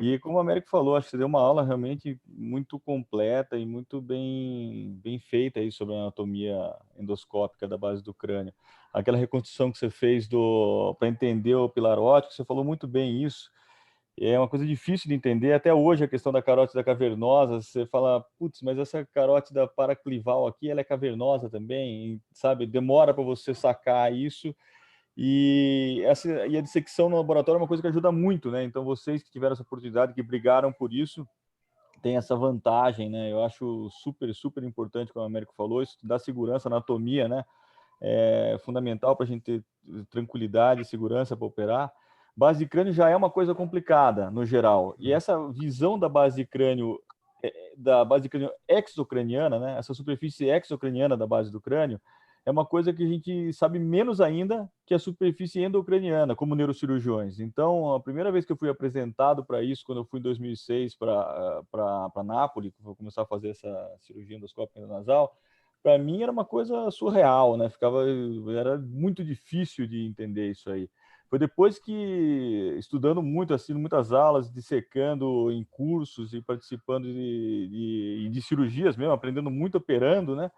E como o Américo falou, acho que você deu uma aula realmente muito completa e muito bem feita aí sobre a anatomia endoscópica da base do crânio. Aquela reconstrução que você fez para entender o pilar óptico, você falou muito bem isso. É uma coisa difícil de entender. Até hoje, a questão da carótida cavernosa, você fala, putz, mas essa carótida paraclival aqui, ela é cavernosa também, sabe? Demora para você sacar isso. E a dissecção no laboratório é uma coisa que ajuda muito, né? Então, vocês que tiveram essa oportunidade, que brigaram por isso, tem essa vantagem, né? Eu acho super importante, como o Américo falou, isso dá segurança, anatomia, né? É fundamental para a gente ter tranquilidade e segurança para operar. Base de crânio já é uma coisa complicada, no geral. E essa visão da base de crânio exocraniana, né? Essa superfície exocraniana da base do crânio, é uma coisa que a gente sabe menos ainda que a superfície endocraniana, como neurocirurgiões. Então, a primeira vez que eu fui apresentado para isso, quando eu fui em 2006 para Nápoles, que eu vou começar a fazer essa cirurgia endoscópica nasal, para mim era uma coisa surreal, né? Era muito difícil de entender isso aí. Foi depois que, estudando muito, assistindo muitas aulas, dissecando em cursos e participando de cirurgias mesmo, aprendendo muito operando, né?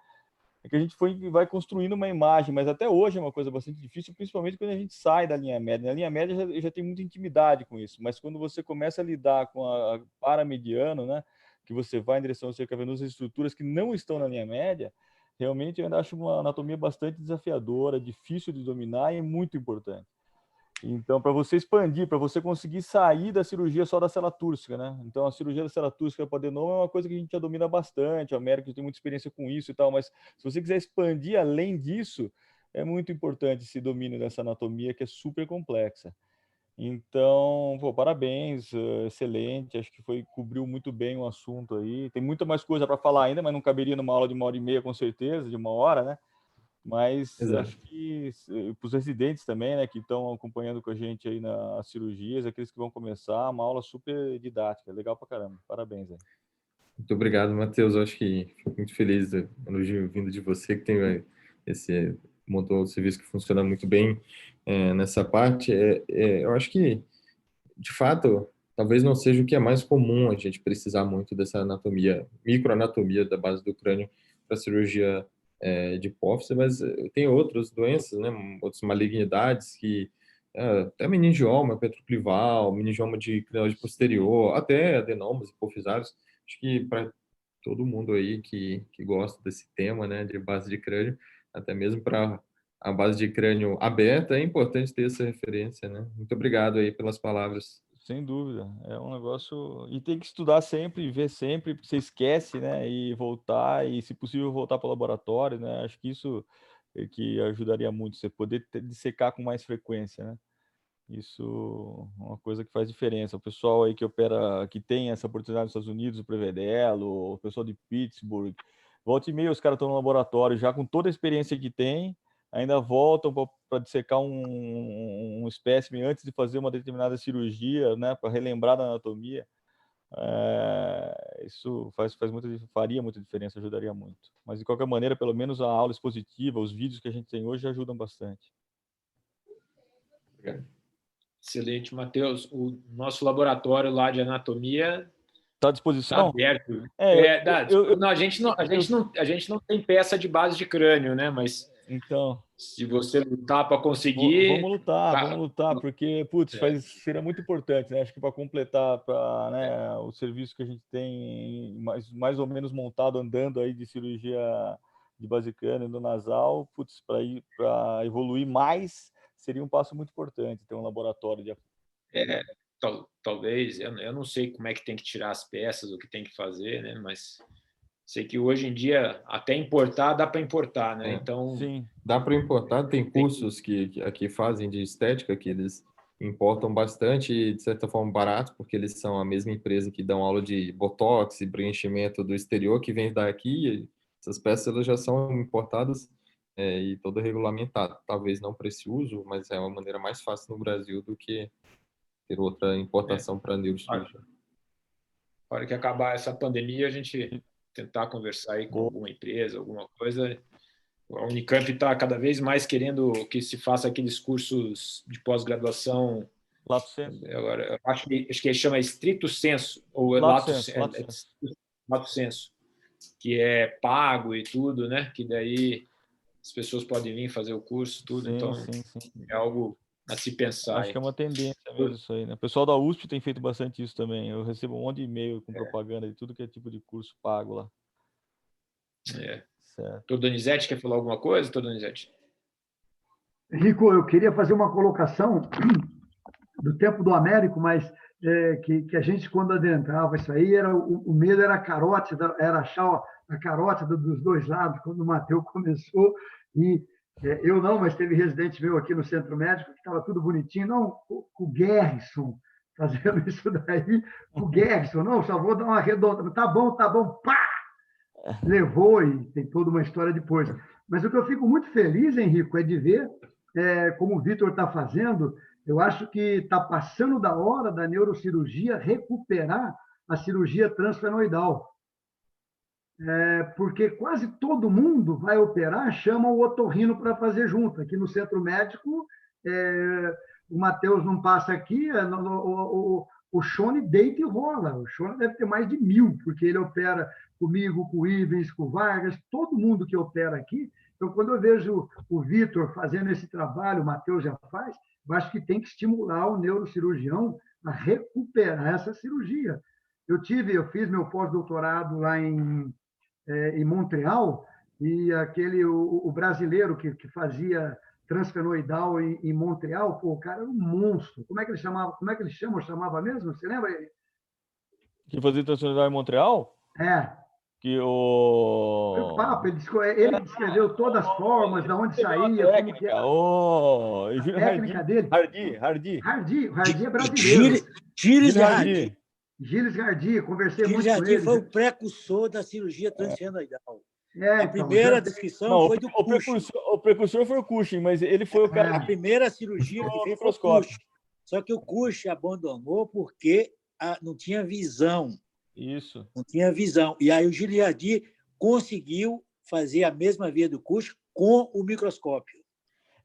É que a gente vai construindo uma imagem, mas até hoje é uma coisa bastante difícil, principalmente quando a gente sai da linha média. Na linha média eu já tenho muita intimidade com isso, mas quando você começa a lidar com a paramediano, né? Que você vai em direção ao cerco cavernoso, estruturas que não estão na linha média, realmente eu ainda acho uma anatomia bastante desafiadora, difícil de dominar e muito importante. Então, para você expandir, para você conseguir sair da cirurgia só da célula túrcica, né? Então, a cirurgia da célula túrcica para adenoma é uma coisa que a gente já domina bastante, o Américo tem muita experiência com isso e tal, mas se você quiser expandir além disso, é muito importante esse domínio dessa anatomia que é super complexa. Então, pô, parabéns, excelente, acho que cobriu muito bem o assunto aí. Tem muita mais coisa para falar ainda, mas não caberia numa aula de 1h30, com certeza, de 1 hora, né? Mas Exato. acho que para os residentes também, né, que estão acompanhando com a gente aí nas cirurgias, aqueles que vão começar, uma aula super didática, legal pra caramba. Parabéns, aí. Muito obrigado, Matheus. Eu acho que fico muito feliz do elogio vindo de você, que tem montou um serviço que funciona muito bem nessa parte. Eu acho que, de fato, talvez não seja o que é mais comum a gente precisar muito dessa anatomia, microanatomia da base do crânio para cirurgia de hipófise, mas tem outras doenças, né, outras malignidades que até meningioma petroclival, meningioma de crinose posterior, até adenomas hipofisários. Acho que para todo mundo aí que gosta desse tema, né, de base de crânio, até mesmo para a base de crânio aberta, é importante ter essa referência, né? Muito obrigado aí pelas palavras. Sem dúvida, é um negócio. E tem que estudar sempre, ver sempre, porque você esquece, né? E voltar, e se possível voltar para o laboratório, né? Acho que isso é que ajudaria muito, você poder dissecar com mais frequência, né? Isso é uma coisa que faz diferença. O pessoal aí que opera, que tem essa oportunidade nos Estados Unidos, o Prevedelo, o pessoal de Pittsburgh, volta e meia os caras estão no laboratório já com toda a experiência que tem, ainda voltam para dissecar um espécime antes de fazer uma determinada cirurgia, né, para relembrar da anatomia. Isso faria muita diferença, ajudaria muito. Mas, de qualquer maneira, pelo menos a aula expositiva, os vídeos que a gente tem hoje ajudam bastante. Obrigado. Excelente, Matheus. O nosso laboratório lá de anatomia está à disposição? Está aberto. Não, a gente não tem peça de base de crânio, né? Mas então, se você lutar para conseguir... Vamos lutar, porque, seria muito importante, né? Acho que para completar o serviço que a gente tem mais ou menos montado, andando aí de cirurgia de base de crânio no nasal, para evoluir mais, seria um passo muito importante, ter um laboratório de... Talvez, eu não sei como é que tem que tirar as peças, o que tem que fazer, né? Mas sei que hoje em dia, até importar, dá para importar, né? Então, sim, dá para importar. Tem cursos que aqui fazem de estética, que eles importam bastante e, de certa forma, barato, porque eles são a mesma empresa que dão aula de botox e preenchimento do exterior, que vem daqui. Essas peças elas já são importadas e todo regulamentado. Talvez não para esse uso, mas é uma maneira mais fácil no Brasil do que ter outra importação para neurocirurgia. Na hora que acabar essa pandemia, a gente tentar conversar aí com alguma empresa, alguma coisa. A Unicamp está cada vez mais querendo que se faça aqueles cursos de pós-graduação. Lato sensu. Agora, eu acho que chama estrito sensu, ou lato sensu, que é pago e tudo, né? Que daí as pessoas podem vir fazer o curso, tudo. Sim, então, sim. É algo a se pensar. Acho que é uma tendência mesmo isso aí, né? O pessoal da USP tem feito bastante isso também. Eu recebo um monte de e-mail com propaganda de tudo que é tipo de curso pago lá. Certo. Doutor Donizete, quer falar alguma coisa, doutor Donizete? Rico, eu queria fazer uma colocação do tempo do Américo, mas que a gente, quando adentrava isso aí, o medo era a carótida, era achar a carótida dos dois lados, quando o Matheus começou, e eu não, mas teve residente meu aqui no centro médico, que estava tudo bonitinho, não, o Gerson fazendo isso daí, o Gerson, não, só vou dar uma redonda, tá bom, pá! Levou e tem toda uma história depois. Mas o que eu fico muito feliz, Henrico, é de ver como o Vitor está fazendo. Eu acho que está passando da hora da neurocirurgia recuperar a cirurgia transfenoidal. Porque quase todo mundo vai operar, chama o otorrino para fazer junto. Aqui no centro médico, o Matheus não passa aqui, o Shone deita e rola. O Shone deve ter mais de 1000, porque ele opera comigo, com o Ivens, com o Vargas, todo mundo que opera aqui. Então, quando eu vejo o Vitor fazendo esse trabalho, o Matheus já faz, eu acho que tem que estimular o neurocirurgião a recuperar essa cirurgia. Eu fiz meu pós-doutorado lá em Montreal, e o brasileiro que fazia transfenoidal em Montreal, o cara era um monstro. Como é que ele chamava mesmo? Você lembra? Que fazia transfenoidal em Montreal? Que Foi o papo, ele descreveu todas as formas, de onde saía, como que era. A técnica dele. Hardy é brasileiro. Gilles Hardy. Gilles Hardy, conversei muito com ele. Foi o precursor da cirurgia transfenoidal. A primeira descrição foi do Cushing. O precursor foi o Cushing, mas ele foi o cara... A primeira cirurgia que fez foi o Cushing. Só que o Cushing abandonou porque não tinha visão. Isso. Não tinha visão. E aí o Gilles Hardy conseguiu fazer a mesma via do Cushing com o microscópio.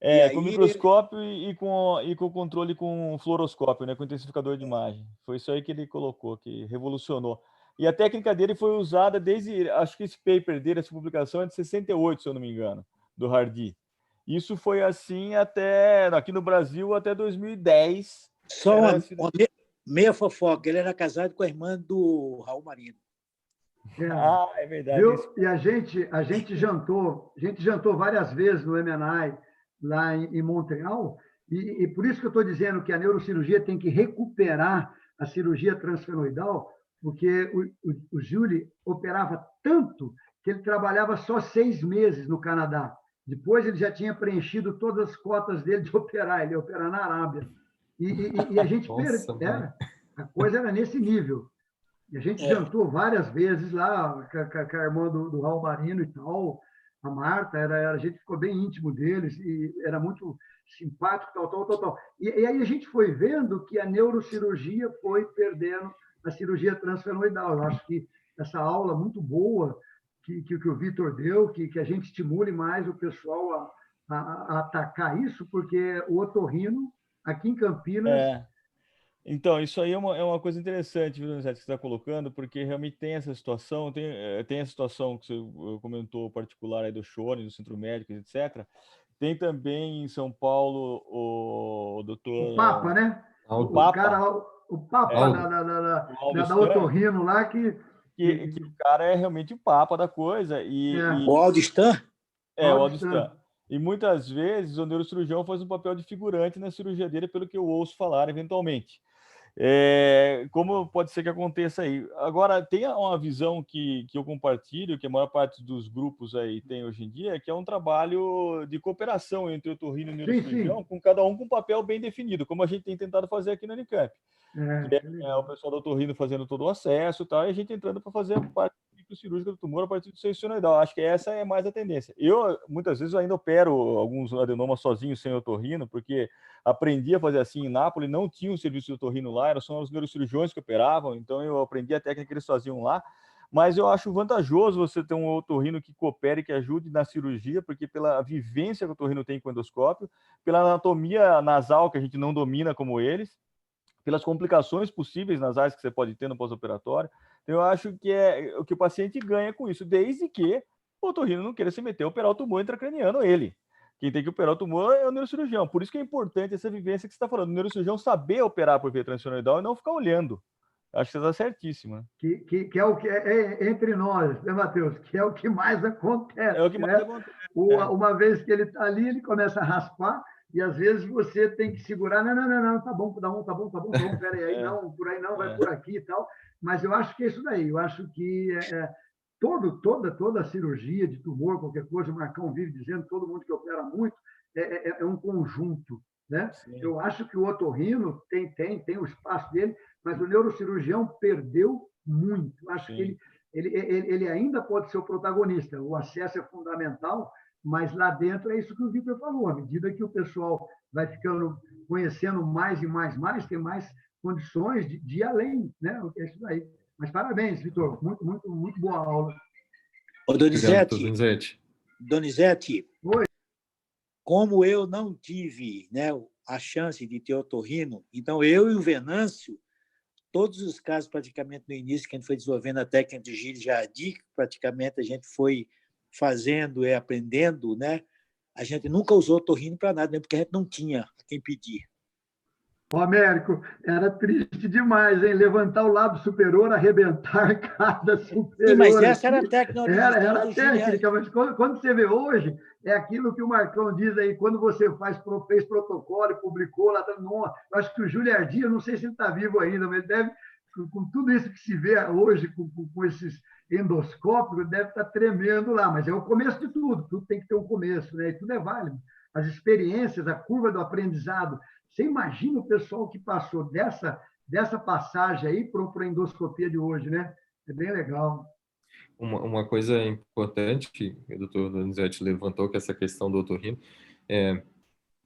E aí, com microscópio e com controle com fluoroscópio, né, com intensificador de imagem. Foi isso aí que ele colocou, que revolucionou. E a técnica dele foi usada desde, acho que esse paper dele, essa publicação é de 68, se eu não me engano, do Hardy. Isso foi assim até, aqui no Brasil, até 2010. só meia fofoca, ele era casado com a irmã do Raul Marino. Ah, é verdade. Viu? E a gente jantou várias vezes no MNI, lá em Montreal, e por isso que eu estou dizendo que a neurocirurgia tem que recuperar a cirurgia transfenoidal, porque o Júlio operava tanto que ele trabalhava só 6 meses no Canadá. Depois ele já tinha preenchido todas as cotas dele de operar, ele ia operar na Arábia. E a gente a coisa era nesse nível. E a gente jantou várias vezes lá com a irmã do Raul Marino e tal, a Marta, a gente ficou bem íntimo deles e era muito simpático, tal. E aí a gente foi vendo que a neurocirurgia foi perdendo a cirurgia transfenoidal. Eu acho que essa aula muito boa que o Vitor deu, que a gente estimule mais o pessoal a atacar isso, porque o otorrino, aqui em Campinas... Então, isso aí é uma coisa interessante, viu, Donizete, que você está colocando, porque realmente tem essa situação, tem a situação que você comentou particular aí do Shone, do Centro Médico, etc. Tem também em São Paulo o doutor... O Papa, né? O Papa. O Papa da otorrino lá que o cara é realmente o Papa da coisa. O Aldistan? O Aldistan. E muitas vezes o neurocirurgião faz um papel de figurante na cirurgia dele, pelo que eu ouço falar eventualmente. Como pode ser que aconteça aí? Agora, tem uma visão que eu compartilho, que a maior parte dos grupos aí tem hoje em dia, que é um trabalho de cooperação entre o otorrino e o neurocirurgião, com cada um com um papel bem definido, como a gente tem tentado fazer aqui na Unicamp. O pessoal do otorrino fazendo todo o acesso e tal, e a gente entrando para fazer a parte cirúrgica do tumor a partir do seio senoidal. Acho que essa é mais a tendência. Eu, muitas vezes, ainda opero alguns adenomas sozinho, sem otorrino, porque aprendi a fazer assim em Nápoles, não tinha um serviço de otorrino lá, eram só os neurocirurgiões que operavam, então eu aprendi a técnica que eles faziam lá, mas eu acho vantajoso você ter um otorrino que coopere, que ajude na cirurgia, porque pela vivência que o otorrino tem com o endoscópio, pela anatomia nasal que a gente não domina como eles, pelas complicações possíveis nasais que você pode ter no pós-operatório. Então, eu acho que é o que o paciente ganha com isso, desde que o otorrino não queira se meter a operar o tumor intracraniano ele. Quem tem que operar o tumor é o neurocirurgião. Por isso que é importante essa vivência que você está falando. O neurocirurgião saber operar por via transfenoidal e não ficar olhando. Acho que você está certíssima. Que é o que é entre nós, né, Matheus? Que é o que mais acontece. É o que mais acontece. Uma vez que ele está ali, ele começa a raspar, e às vezes você tem que segurar. Não, tá bom, tá bom, peraí, não, por aí não, vai por aqui e tal. Mas eu acho que é isso daí. Eu acho que toda a cirurgia de tumor, qualquer coisa, o Marcão vive dizendo, todo mundo que opera muito, é um conjunto. Né? Eu acho que o otorrino tem o espaço dele, mas o neurocirurgião perdeu muito. Eu acho que ele ainda pode ser o protagonista. O acesso é fundamental, mas lá dentro é isso que o Vitor falou. À medida que o pessoal vai ficando conhecendo mais e mais, tem mais condições de ir além. Né? É isso daí. Mas parabéns, Vitor. Muito boa aula. Ô, Donizete. Oi. Como eu não tive, né, a chance de ter otorrino, então eu e o Venâncio, todos os casos praticamente no início que a gente foi desenvolvendo a técnica de Gilles Jardy, praticamente a gente foi fazendo e aprendendo, né? A gente nunca usou otorrino para nada, né, porque a gente não tinha a quem pedir. Ô, Américo, era triste demais, hein? Levantar o lábio superior, arrebentar cada superior. Sim, mas essa era a técnica. Era a técnica, mas quando você vê hoje, é aquilo que o Marcão diz aí, quando você fez protocolo e publicou lá, eu acho que o Júlio Jardy, eu não sei se ele está vivo ainda, mas ele deve, com tudo isso que se vê hoje, com esses endoscópicos, deve estar tremendo lá, mas é o começo de tudo tem que ter um começo, né? E tudo é válido. As experiências, a curva do aprendizado. Você imagina o pessoal que passou dessa passagem aí para a endoscopia de hoje, né? É bem legal. Uma coisa importante que o doutor Donizete levantou, que é essa questão do otorrino,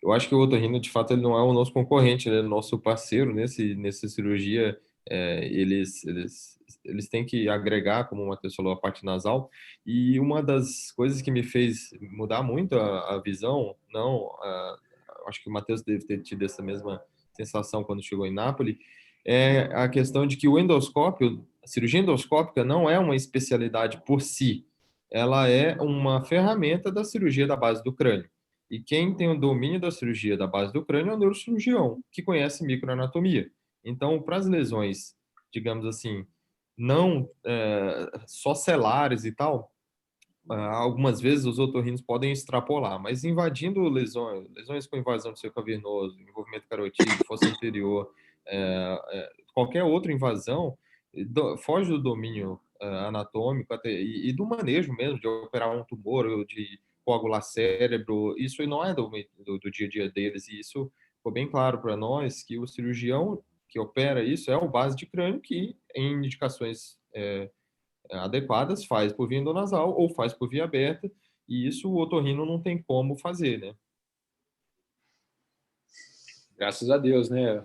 eu acho que o otorrino, de fato, ele não é o nosso concorrente, ele é o nosso parceiro nessa cirurgia eles têm que agregar, como o Matheus falou, a parte nasal. E uma das coisas que me fez mudar muito a visão, acho que o Matheus deve ter tido essa mesma sensação quando chegou em Nápoles, é a questão de que o endoscópio, a cirurgia endoscópica não é uma especialidade por si, ela é uma ferramenta da cirurgia da base do crânio. E quem tem o domínio da cirurgia da base do crânio é o neurocirurgião, que conhece microanatomia. Então, para as lesões, digamos assim, não só celares e tal, algumas vezes os otorrinos podem extrapolar, mas invadindo lesões com invasão do seio cavernoso, envolvimento carotídeo, fossa anterior, qualquer outra invasão, foge do domínio anatômico e do manejo mesmo, de operar um tumor ou de coagular cérebro. Isso não é do dia a dia deles, e isso ficou bem claro para nós, que o cirurgião que opera isso é o base de crânio, que em indicações adequadas faz por via endonasal ou faz por via aberta, e isso o otorrino não tem como fazer, né? Graças a Deus, né?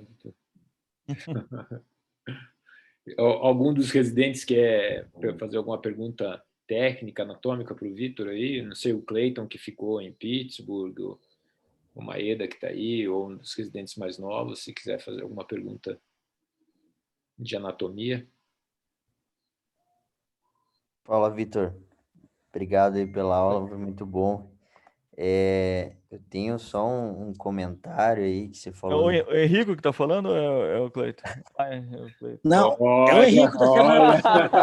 Algum dos residentes quer fazer alguma pergunta técnica, anatômica para o Vitor aí? Não sei, o Clayton, que ficou em Pittsburgh, o Maeda, que está aí, ou um dos residentes mais novos, se quiser fazer alguma pergunta de anatomia. Fala, Vitor. Obrigado aí pela aula, foi muito bom. Eu tenho só um comentário aí que você É falou. o Henrico que está falando ou é o Cleiton? É o Cleiton. Não, é o Henrico da semana passada.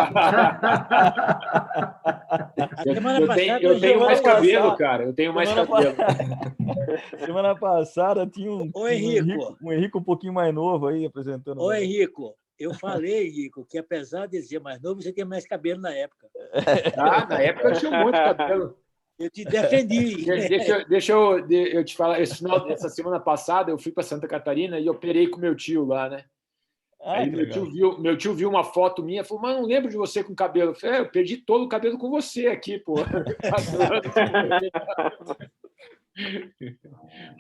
A semana passada Eu tenho mais cabelo, passada, cara. Eu tenho mais cabelo. Semana passada tinha Ô, Henrico. um Henrico um pouquinho mais novo aí apresentando. Ô, Henrico, eu falei, Henrico, que apesar de ser mais novo, você tinha mais cabelo na época. Na época eu tinha um monte de cabelo. Eu te defendi. Deixa eu te falar. Essa semana passada eu fui para Santa Catarina e operei com meu tio lá, né? Aí meu tio viu uma foto minha e falou, mas não lembro de você com cabelo. Eu falei, eu perdi todo o cabelo com você aqui, pô.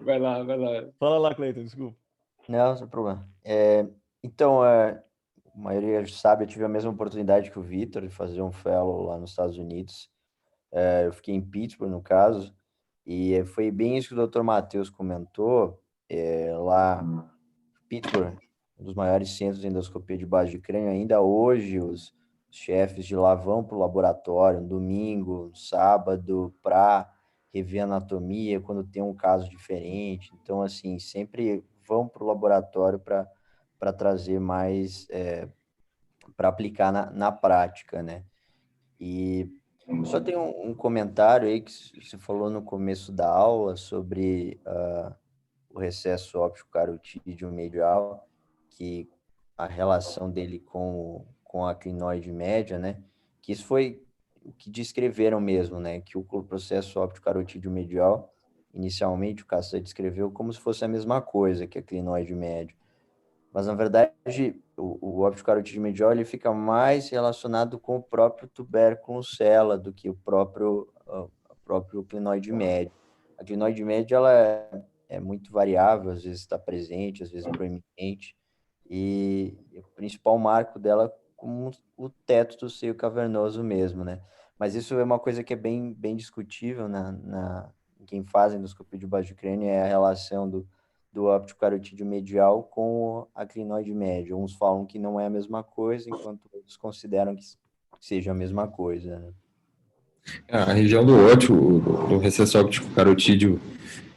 Vai lá. Fala lá, Cleiton, desculpa. Não, sem problema. Então, a maioria sabe, eu tive a mesma oportunidade que o Vitor de fazer um fellow lá nos Estados Unidos. Eu fiquei em Pittsburgh, no caso, e foi bem isso que o Dr. Matheus comentou. Lá, Pittsburgh, um dos maiores centros de endoscopia de base de crânio, ainda hoje os chefes de lá vão para o laboratório no domingo, no sábado, para rever anatomia quando tem um caso diferente. Então, assim, sempre vão para o laboratório para trazer mais, para aplicar na prática, né? E só tem um comentário aí que você falou no começo da aula sobre o recesso óptico carotídeo medial, que a relação dele com a clinoide média, né? Que isso foi o que descreveram mesmo, né? Que o processo óptico carotídeo medial, inicialmente o Castan descreveu como se fosse a mesma coisa que a clinoide média. Mas, na verdade, o óptico carotídeo medial ele fica mais relacionado com o próprio tubérculo cella do que o próprio clinoide médio. A clinoide média ela é muito variável, às vezes está presente, às vezes proeminente, e o principal marco dela é como o teto do seio cavernoso mesmo, né? Mas isso é uma coisa que é bem discutível em quem faz endoscopia de base de crânio, é a relação do óptico carotídeo medial com a clinoide média. Uns falam que não é a mesma coisa, enquanto outros consideram que seja a mesma coisa, né? A região do óptico, do recesso óptico carotídeo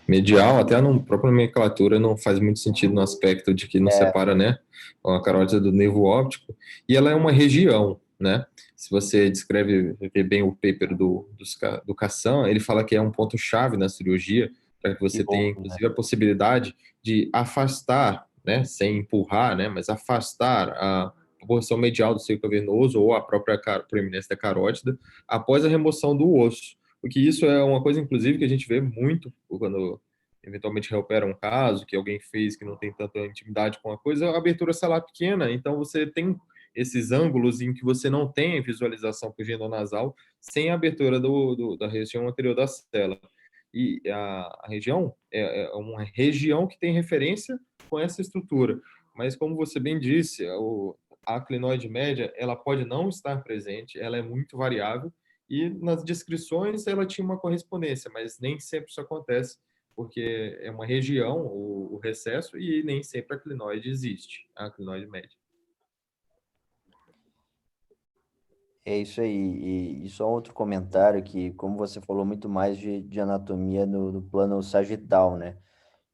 medial, até na própria nomenclatura não faz muito sentido no aspecto de que não separa, né, a carótida do nervo óptico, e ela é uma região, né? Se você vê bem o paper do Cassan, ele fala que é um ponto-chave na cirurgia, para que você tenha, inclusive, a possibilidade de afastar, né, sem empurrar, né, mas afastar a porção medial do seio cavernoso ou a própria proeminência da carótida após a remoção do osso. Porque isso é uma coisa, inclusive, que a gente vê muito quando eventualmente reopera um caso que alguém fez que não tem tanta intimidade com a coisa, a abertura celular pequena, então você tem esses ângulos em que você não tem visualização por nasal sem a abertura da região anterior da célula. E a região é uma região que tem referência com essa estrutura. Mas, como você bem disse, a clinoide média, ela pode não estar presente, ela é muito variável, e nas descrições ela tinha uma correspondência, mas nem sempre isso acontece, porque é uma região, o recesso, e nem sempre a clinoide existe, a clinoide média. É isso aí. E só outro comentário que, como você falou muito mais de anatomia no plano sagital, né?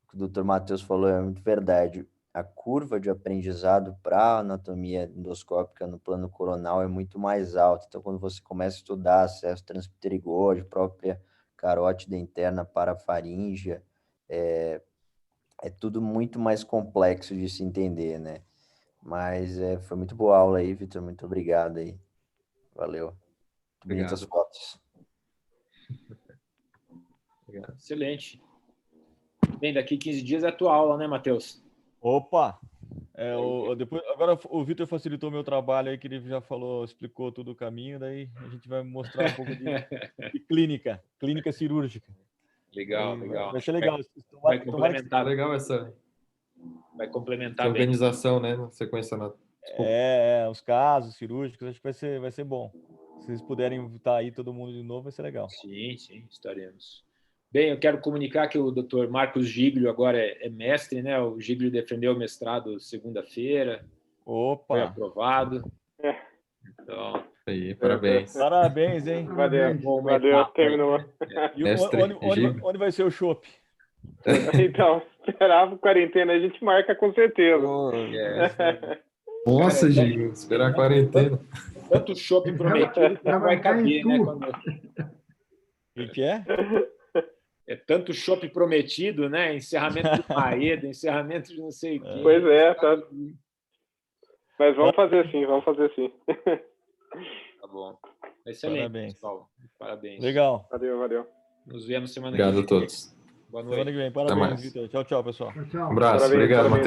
O que o Dr. Matheus falou é muito verdade. A curva de aprendizado para anatomia endoscópica no plano coronal é muito mais alta. Então, quando você começa a estudar acesso transpterigóide, própria carótida interna parafaríngea, é tudo muito mais complexo de se entender, né? Mas foi muito boa a aula aí, Vitor. Muito obrigado aí. Valeu. Muito bonitas Obrigado. fotos. Obrigado. Excelente. Bem, daqui 15 dias é a tua aula, né, Matheus? Opa! Depois, agora o Vitor facilitou meu trabalho aí, que ele já falou, explicou todo o caminho, daí a gente vai mostrar um pouco de clínica cirúrgica. Legal, Aí legal. vai ser legal. Vai Tomara que complementar. Legal essa Complementar bem. organização, né? Na sequência. os casos cirúrgicos, acho que vai ser bom. Se vocês puderem estar aí todo mundo de novo, vai ser legal. Sim, estaremos. Bem, eu quero comunicar que o Dr. Marcos Giglio agora é mestre, né? O Giglio defendeu o mestrado segunda-feira. Opa! Foi aprovado. Então, Aí, parabéns. Parabéns, hein? Valeu, terminou. E onde vai ser o chopp? Então, esperava quarentena, a gente marca com certeza. Nossa, Gigo, esperar a quarentena. Tanto chopp prometido que não vai caber, né? O que é? É tanto chopp prometido, né? Encerramento de Maeda, encerramento de não sei o quê. Pois é, tá. Mas vamos fazer sim. Tá bom. Excelente, Parabéns. pessoal. Parabéns. Legal. Valeu. Nos vemos semana que vem. Obrigado a todos. Boa noite. Semana que vem. mais. Parabéns, Vitor. Tchau, pessoal. Tchau. Um abraço. Parabéns, Obrigado, parabéns. Matheus.